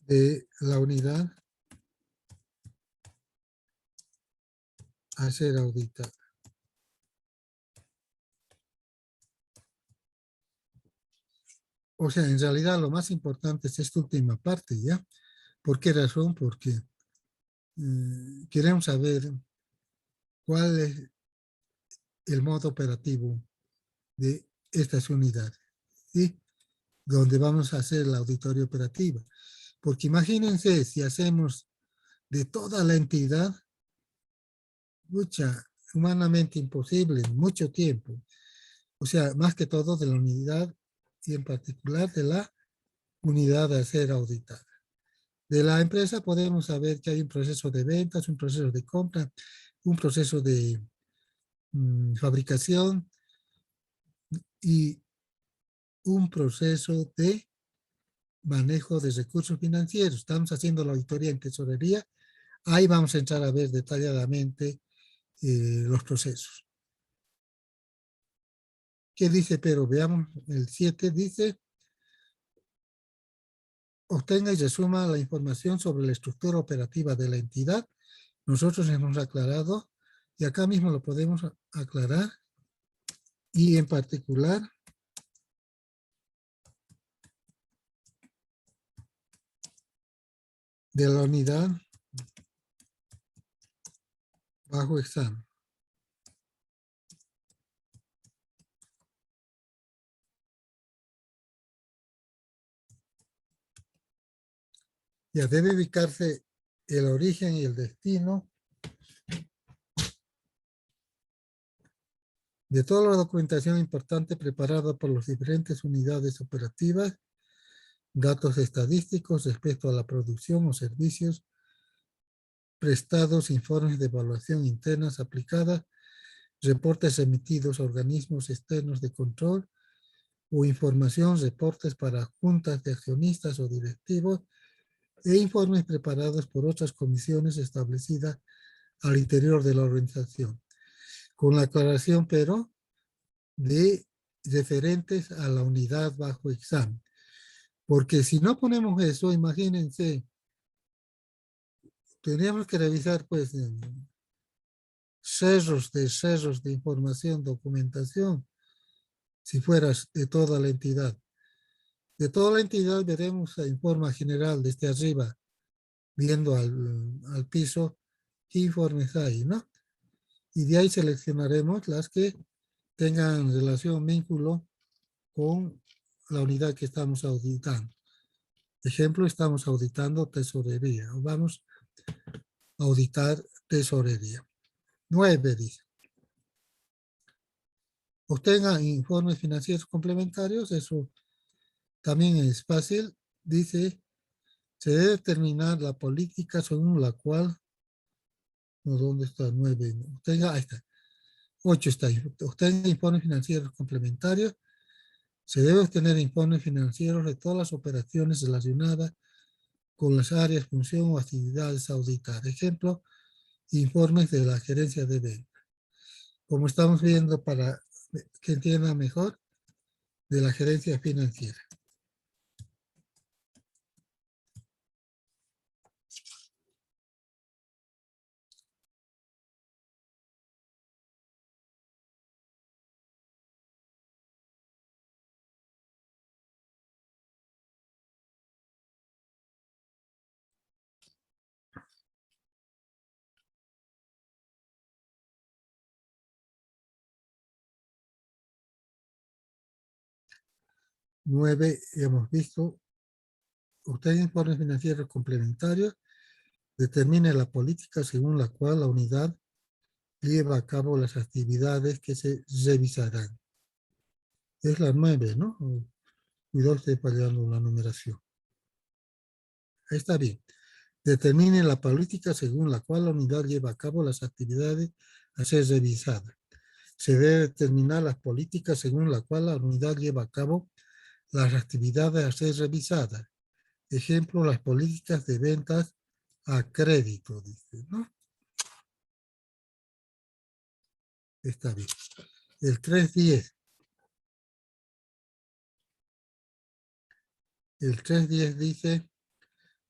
de la unidad a ser auditada. O sea, en realidad lo más importante es esta última parte, ¿ya? ¿Por qué razón? Porque queremos saber cuál es el modo operativo de estas unidades, ¿sí? Donde vamos a hacer la auditoría operativa. Porque imagínense si hacemos de toda la entidad, mucha, humanamente imposible, mucho tiempo. O sea, más que todo de la unidad y en particular de la unidad a ser auditada. De la empresa podemos saber que hay un proceso de ventas, un proceso de compra, un proceso de fabricación y un proceso de manejo de recursos financieros. Estamos haciendo la auditoría en tesorería. Ahí vamos a entrar a ver detalladamente los procesos. ¿Qué dice? Pero veamos, el 7 dice, obtenga y resuma la información sobre la estructura operativa de la entidad. Nosotros hemos aclarado, y acá mismo lo podemos aclarar, y en particular, de la unidad bajo examen. Ya debe ubicarse el origen y el destino de toda la documentación importante preparada por las diferentes unidades operativas, datos estadísticos respecto a la producción o servicios prestados, informes de evaluación internas aplicadas, reportes emitidos a organismos externos de control o información, reportes para juntas de accionistas o directivos e informes preparados por otras comisiones establecidas al interior de la organización. Con la aclaración, pero, de referentes a la unidad bajo examen. Porque si no ponemos eso, imagínense, tendríamos que revisar pues cerros de información, documentación, si fuera de toda la entidad. De toda la entidad veremos el informe general desde arriba, viendo al piso, qué informes hay, ¿no? Y de ahí seleccionaremos las que tengan relación, vínculo con la unidad que estamos auditando. Ejemplo, estamos auditando tesorería, o vamos a auditar tesorería. 9 dice. Obtenga informes financieros complementarios, eso también es fácil. Dice, se debe determinar la política según la cual, no, ¿dónde está 9? Obtenga, ahí está. 8 está ahí. Obtenga informes financieros complementarios. Se debe obtener informes financieros de todas las operaciones relacionadas con las áreas, función o actividades a auditar. Ejemplo, informes de la gerencia de venta. Como estamos viendo, para que entienda mejor, de la gerencia financiera. Nueve, hemos visto, obtenga informes financieros complementarios, determine la política según la cual la unidad lleva a cabo las actividades que se revisarán. Es la 9, ¿no? Cuidado, estoy fallando la numeración. Ahí está bien. Determine la política según la cual la unidad lleva a cabo las actividades a ser revisadas. Se debe determinar las políticas según la cual la unidad lleva a cabo las actividades a ser revisadas. Ejemplo, las políticas de ventas a crédito, dice, ¿no? Está bien. El 3.10. El 3.10 dice,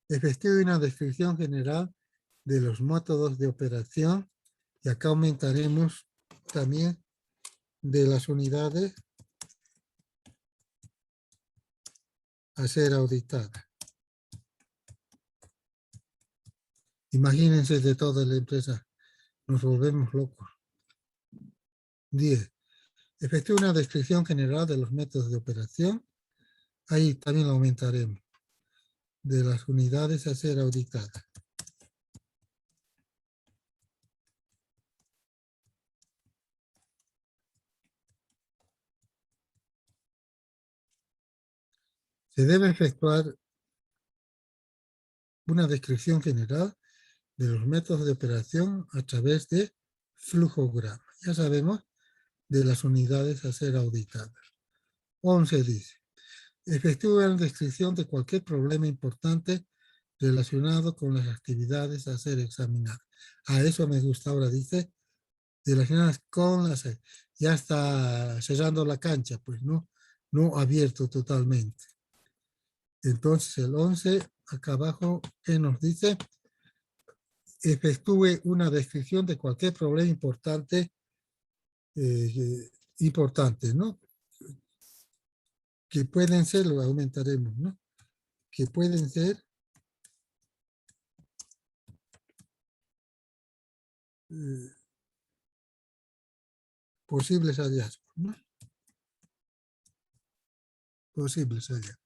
efectúe una descripción general de los métodos de operación, y acá aumentaremos también de las unidades a ser auditadas. Imagínense, de toda la empresa, nos volvemos locos. 10. Efectúe una descripción general de los métodos de operación. Ahí también lo aumentaremos. De las unidades a ser auditadas. Se debe efectuar una descripción general de los métodos de operación a través de flujograma. ya sabemos, de las unidades a ser auditadas. 11 dice, efectúa la descripción de cualquier problema importante relacionado con las actividades a ser examinadas. A eso me gusta ahora, dice, relacionadas con las... Ya está cerrando la cancha, pues, ¿no? No abierto totalmente. Entonces, el 11, acá abajo, ¿qué nos dice? Efectúe una descripción de cualquier problema importante, ¿no? Que pueden ser, lo aumentaremos, ¿no? Que pueden ser posibles hallazgos, ¿no? Posibles hallazgos.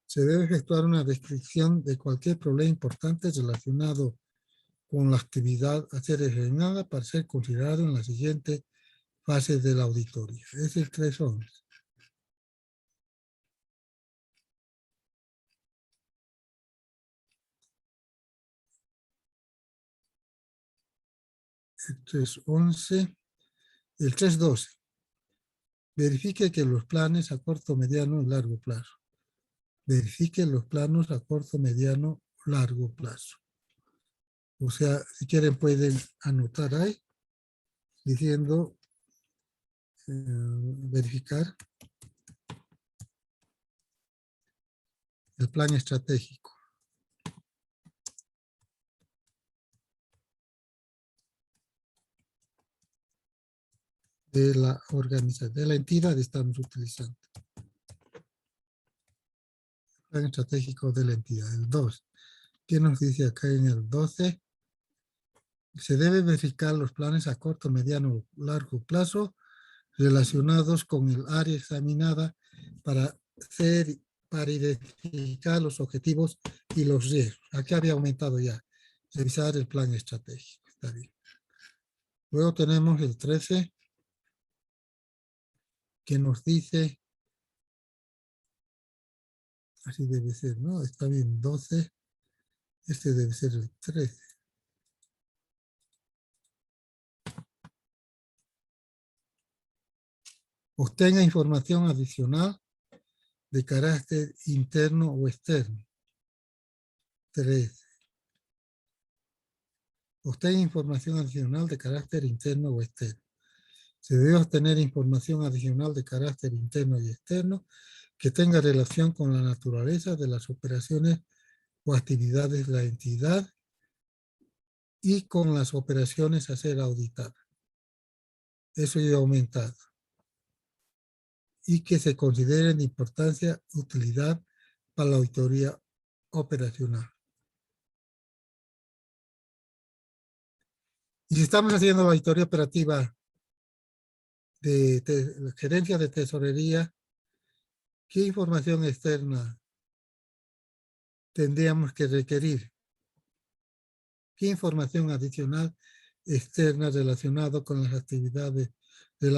Se debe efectuar una descripción de cualquier problema importante relacionado con la actividad a ser examinada para ser considerado en la siguiente fase de la auditoría. Es el 3.11. El 3.11. El 3.12. Verifique que los planes a corto, mediano y largo plazo. Verifique los planos a corto, mediano, largo plazo. O sea, si quieren pueden anotar ahí, diciendo verificar el plan estratégico de la organización, de la entidad que estamos utilizando. Plan estratégico de la entidad, el 2. ¿Qué nos dice acá en el 12? Se debe verificar los planes a corto, mediano, largo plazo relacionados con el área examinada para identificar los objetivos y los riesgos. Aquí había aumentado ya. Revisar el plan estratégico. Está bien. Luego tenemos el 13, que nos dice, así debe ser, ¿no? Está bien, 12. Este debe ser el 13. Obtenga información adicional de carácter interno o externo. 13. Obtenga información adicional de carácter interno o externo. Se debe obtener información adicional de carácter interno y externo que tenga relación con la naturaleza de las operaciones o actividades de la entidad y con las operaciones a ser auditadas. Eso ya ha aumentado. Y que se considere de importancia, utilidad para la auditoría operacional. Y si estamos haciendo la auditoría operativa de la gerencia de tesorería, ¿qué información externa tendríamos que requerir? ¿Qué información adicional externa relacionada con las actividades de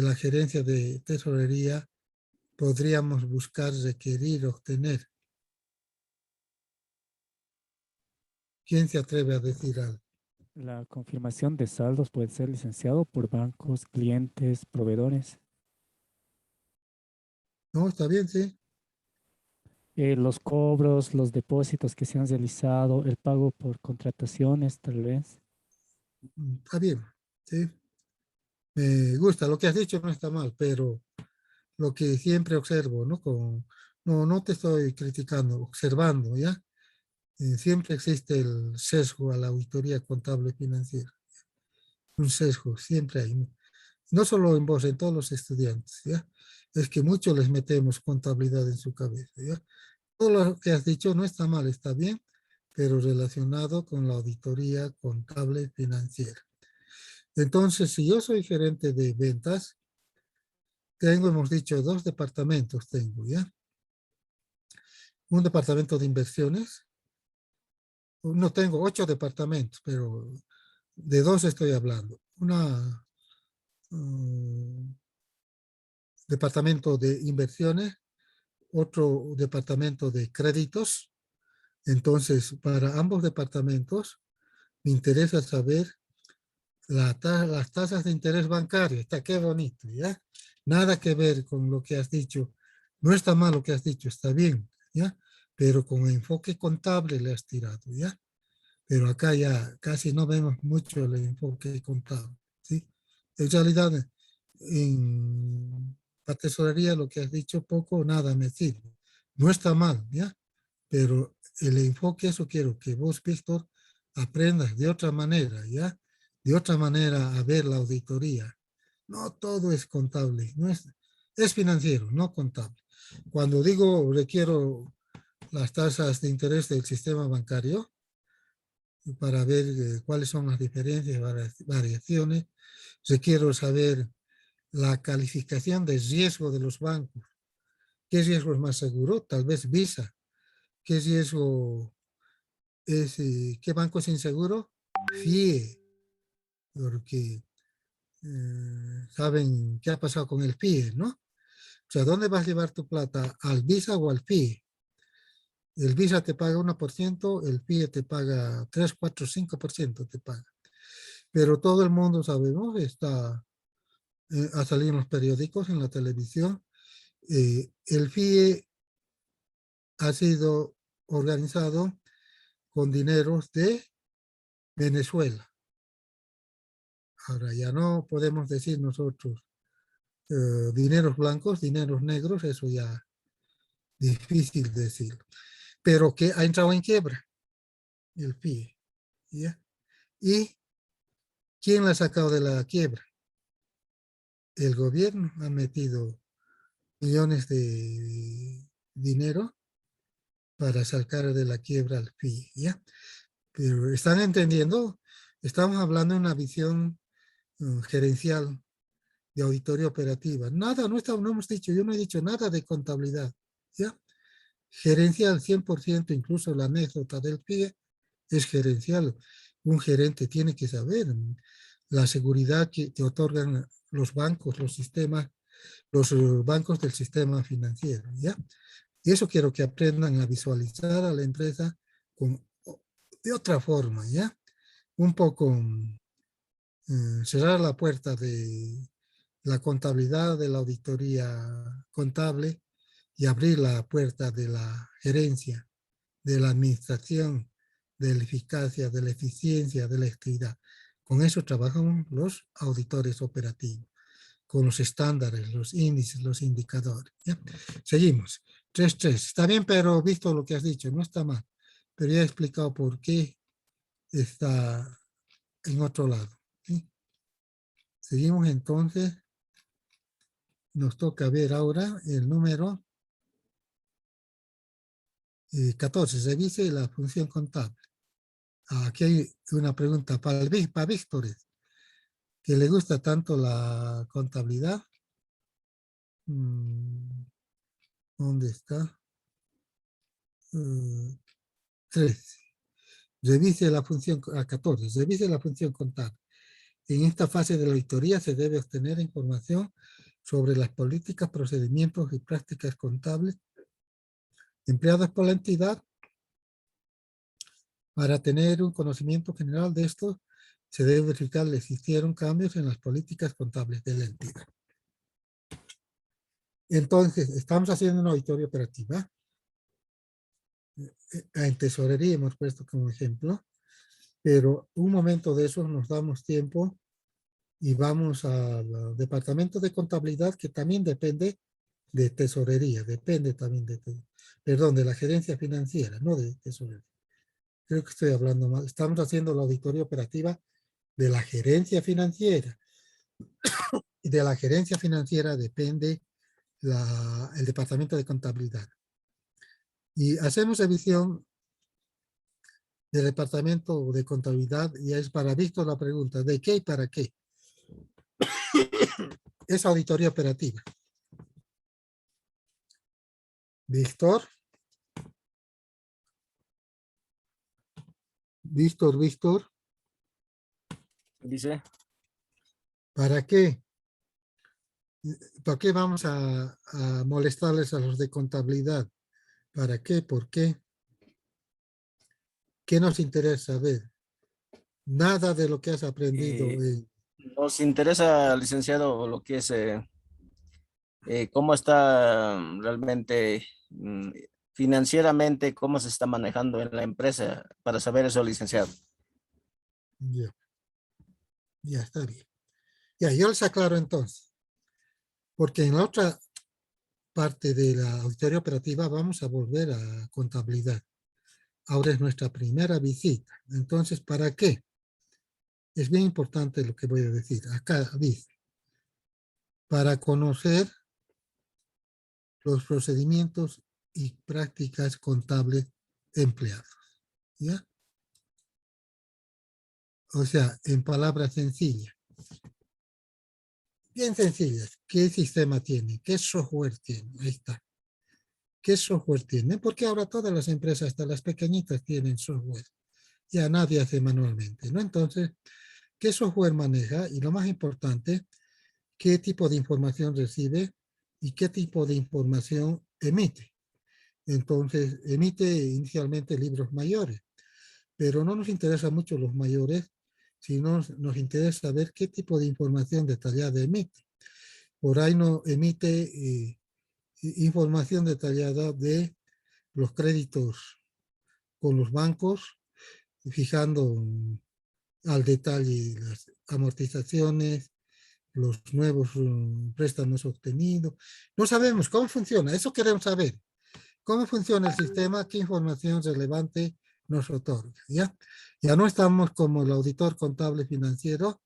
la gerencia de tesorería podríamos buscar, requerir, obtener? ¿Quién se atreve a decir algo? La confirmación de saldos puede ser licenciado por bancos, clientes, proveedores. No, está bien, sí. Los cobros, los depósitos que se han realizado, el pago por contrataciones, tal vez. Está bien, sí. Me gusta, lo que has dicho no está mal, pero lo que siempre observo, ¿no? No te estoy criticando, observando, ¿ya? Siempre existe el sesgo a la auditoría contable financiera. Un sesgo, siempre hay. No solo en vos, en todos los estudiantes, ¿ya? Es que muchos les metemos contabilidad en su cabeza, ¿ya? Todo lo que has dicho no está mal, está bien, pero relacionado con la auditoría contable financiera. Entonces, si yo soy gerente de ventas, hemos dicho, 2 departamentos tengo, ¿ya? Un departamento de inversiones. No tengo 8 departamentos, pero de 2 estoy hablando. Departamento de inversiones, otro departamento de créditos. Entonces, para ambos departamentos, me interesa saber las tasas de interés bancario, está qué bonito, ¿ya? Nada que ver con lo que has dicho. No está mal lo que has dicho, está bien, ¿ya? Pero con enfoque contable le has tirado, ¿ya? Pero acá ya casi no vemos mucho el enfoque contable, ¿sí? En realidad, en la tesorería lo que has dicho poco o nada me sirve. No está mal, ¿ya? Pero el enfoque, eso quiero que vos, Víctor, aprendas de otra manera, ¿ya? De otra manera a ver la auditoría. No todo es contable, no es financiero, no contable. Cuando digo requiero las tasas de interés del sistema bancario para ver cuáles son las diferencias, variaciones, requiero saber la calificación de riesgo de los bancos. ¿Qué riesgo es más seguro? Tal vez Visa. ¿Qué riesgo es, qué banco es inseguro? FIE, porque saben qué ha pasado con el FIE, ¿no? O sea, ¿dónde vas a llevar tu plata? ¿Al Visa o al FIE? El Visa te paga 1%, el FIE te paga 3, 4, 5% te paga. Pero todo el mundo sabemos, ha salido en los periódicos, en la televisión, el FIE ha sido organizado con dineros de Venezuela. Ahora ya no podemos decir nosotros dineros blancos, dineros negros, eso ya difícil decirlo. Pero que ha entrado en quiebra el FIE. ¿Ya? ¿Y quién la ha sacado de la quiebra? El gobierno ha metido millones de dinero para sacar de la quiebra al FIE. ¿Ya? Pero están entendiendo, estamos hablando de una visión gerencial de auditoría operativa. Nada, no hemos dicho, yo no he dicho nada de contabilidad. ¿Ya? Gerencial 100%, incluso la anécdota del FIE es gerencial. Un gerente tiene que saber la seguridad que te otorgan los bancos, los sistemas, los bancos del sistema financiero. ¿Ya? Y eso quiero que aprendan a visualizar a la empresa de otra forma, ¿ya? Un poco cerrar la puerta de la contabilidad, de la auditoría contable y abrir la puerta de la gerencia, de la administración, de la eficacia, de la eficiencia, de la actividad. Con eso trabajan los auditores operativos, con los estándares, los índices, los indicadores. ¿Ya? Seguimos. 3.3. Está bien, pero visto lo que has dicho, no está mal. Pero ya he explicado por qué está en otro lado. ¿Sí? Seguimos entonces. Nos toca ver ahora el número 14. Revise la función contable. Aquí hay una pregunta para Víctor, que le gusta tanto la contabilidad. ¿Dónde está? 13. Revise la función, 14. Revise la función contable. En esta fase de la auditoría se debe obtener información sobre las políticas, procedimientos y prácticas contables empleadas por la entidad. Para tener un conocimiento general de esto, se debe verificar si existieron cambios en las políticas contables de la entidad. Entonces, estamos haciendo una auditoría operativa. En tesorería hemos puesto como ejemplo, pero un momento de eso nos damos tiempo y vamos al departamento de contabilidad, que también depende de tesorería, depende también de la gerencia financiera, no de tesorería. Creo que estoy hablando mal. Estamos haciendo la auditoría operativa de la gerencia financiera. Y de la gerencia financiera depende el departamento de contabilidad. Y hacemos revisión del departamento de contabilidad y es para Víctor la pregunta, ¿de qué y para qué? Es auditoría operativa. Víctor. Víctor. Dice. ¿Para qué? ¿Para qué vamos a molestarles a los de contabilidad? ¿Para qué? ¿Por qué? ¿Qué nos interesa ver? Nada de lo que has aprendido. Nos interesa, licenciado, lo que es cómo está realmente financieramente, cómo se está manejando en la empresa, para saber eso, licenciado. Ya, ya está bien. Ya, yo les aclaro entonces, porque en la otra parte de la auditoría operativa vamos a volver a contabilidad. Ahora es nuestra primera visita. Entonces, ¿para qué? Es bien importante lo que voy a decir. Acá dice, para conocer los procedimientos y prácticas contables empleados. ¿Ya? O sea, en palabras sencillas. Bien sencillas. ¿Qué sistema tiene? ¿Qué software tiene? Ahí está. ¿Qué software tiene? Porque ahora todas las empresas, hasta las pequeñitas, tienen software. Ya nadie hace manualmente, ¿no? Entonces, ¿qué software maneja? Y lo más importante, ¿qué tipo de información recibe y qué tipo de información emite? Entonces, emite inicialmente libros mayores, pero no nos interesa mucho los mayores, sino nos interesa ver qué tipo de información detallada emite. Por ahí no emite información detallada de los créditos con los bancos, fijando al detalle las amortizaciones, los nuevos préstamos obtenidos. No sabemos cómo funciona, eso queremos saber. ¿Cómo funciona el sistema? ¿Qué información relevante nos otorga? ¿Ya? Ya no estamos como el auditor contable financiero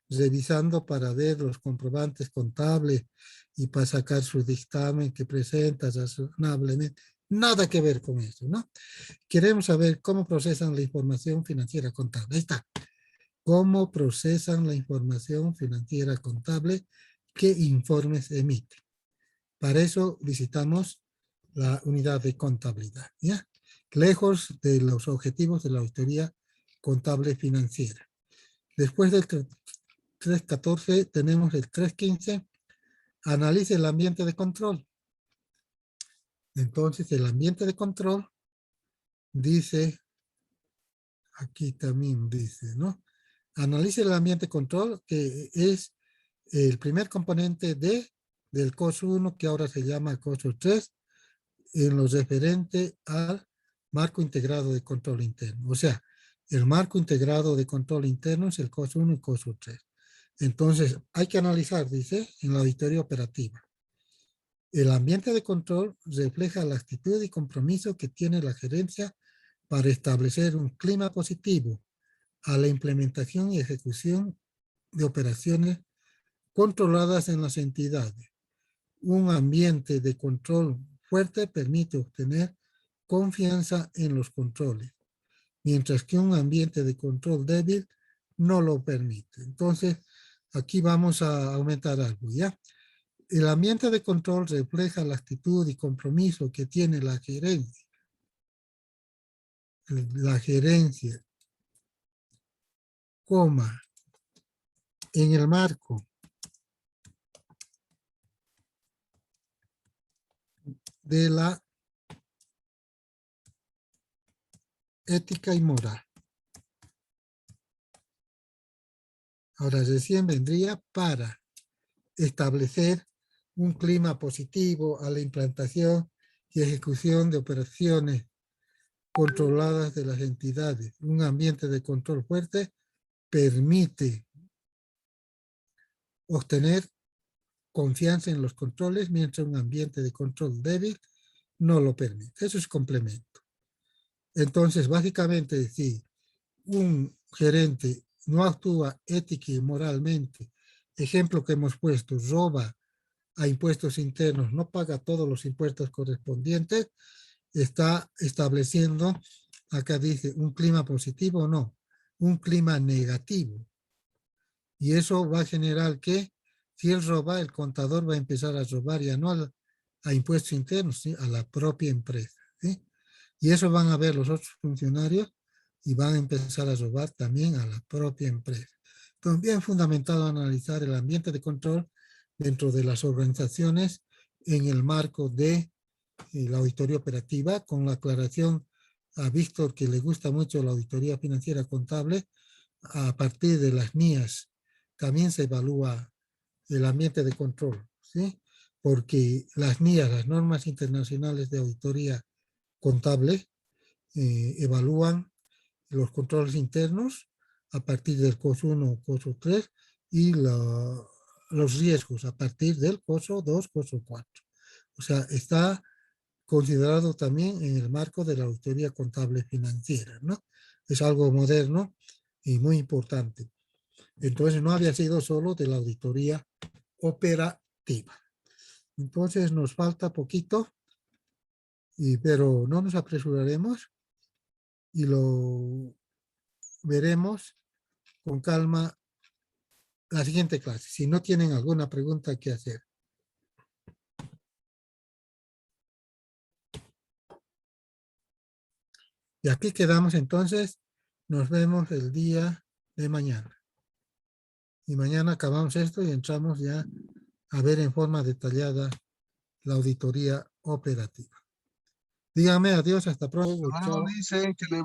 revisando para ver los comprobantes contables y para sacar su dictamen que presenta razonablemente. Nada que ver con eso, ¿no? Queremos saber cómo procesan la información financiera contable. Ahí está. Cómo procesan la información financiera contable, qué informes emite. Para eso visitamos la unidad de contabilidad, ¿ya? Lejos de los objetivos de la auditoría contable financiera. Después del 3.14 tenemos el 3.15, analice el ambiente de control. Entonces el ambiente de control dice, aquí también dice, ¿no? Analice el ambiente de control, que es el primer componente del COS 1, que ahora se llama COS 3, en lo referente al marco integrado de control interno. O sea, el marco integrado de control interno es el COS 1 y COS 3. Entonces, hay que analizar, dice, en la auditoría operativa. El ambiente de control refleja la actitud y compromiso que tiene la gerencia para establecer un clima positivo a la implementación y ejecución de operaciones controladas en las entidades. Un ambiente de control fuerte permite obtener confianza en los controles, mientras que un ambiente de control débil no lo permite. Entonces, aquí vamos a aumentar algo, ¿ya? El ambiente de control refleja la actitud y compromiso que tiene la gerencia. La gerencia, coma, en el marco de la ética y moral. Ahora recién vendría para establecer un clima positivo a la implantación y ejecución de operaciones controladas de las entidades. Un ambiente de control fuerte permite obtener confianza en los controles, mientras un ambiente de control débil no lo permite. Eso es complemento. Entonces, básicamente, si un gerente no actúa ética y moralmente, ejemplo que hemos puesto, roba a impuestos internos, no paga todos los impuestos correspondientes, está estableciendo, acá dice, un clima positivo o no, un clima negativo. Y eso va a generar que, si él roba, el contador va a empezar a robar ya no a impuestos internos, ¿sí? A la propia empresa, ¿sí? Y eso van a ver los otros funcionarios y van a empezar a robar también a la propia empresa. Entonces, bien fundamentado analizar el ambiente de control dentro de las organizaciones en el marco de la auditoría operativa, con la aclaración a Víctor que le gusta mucho la auditoría financiera contable. a partir de las NIAs también se evalúa el ambiente de control, ¿sí? Porque las NIAs, las normas internacionales de auditoría contable, evalúan los controles internos a partir del COS 1, COS 3 y los riesgos a partir del COS 2, COS 4. O sea, está considerado también en el marco de la auditoría contable financiera, ¿no? Es algo moderno y muy importante. Entonces, no había sido solo de la auditoría operativa. Entonces, nos falta poquito, pero no nos apresuraremos y lo veremos con calma la siguiente clase. Si no tienen alguna pregunta que hacer. Y aquí quedamos entonces. Nos vemos el día de mañana. Y mañana acabamos esto y entramos ya a ver en forma detallada la auditoría operativa. Dígame adiós, hasta pronto. Dice que le va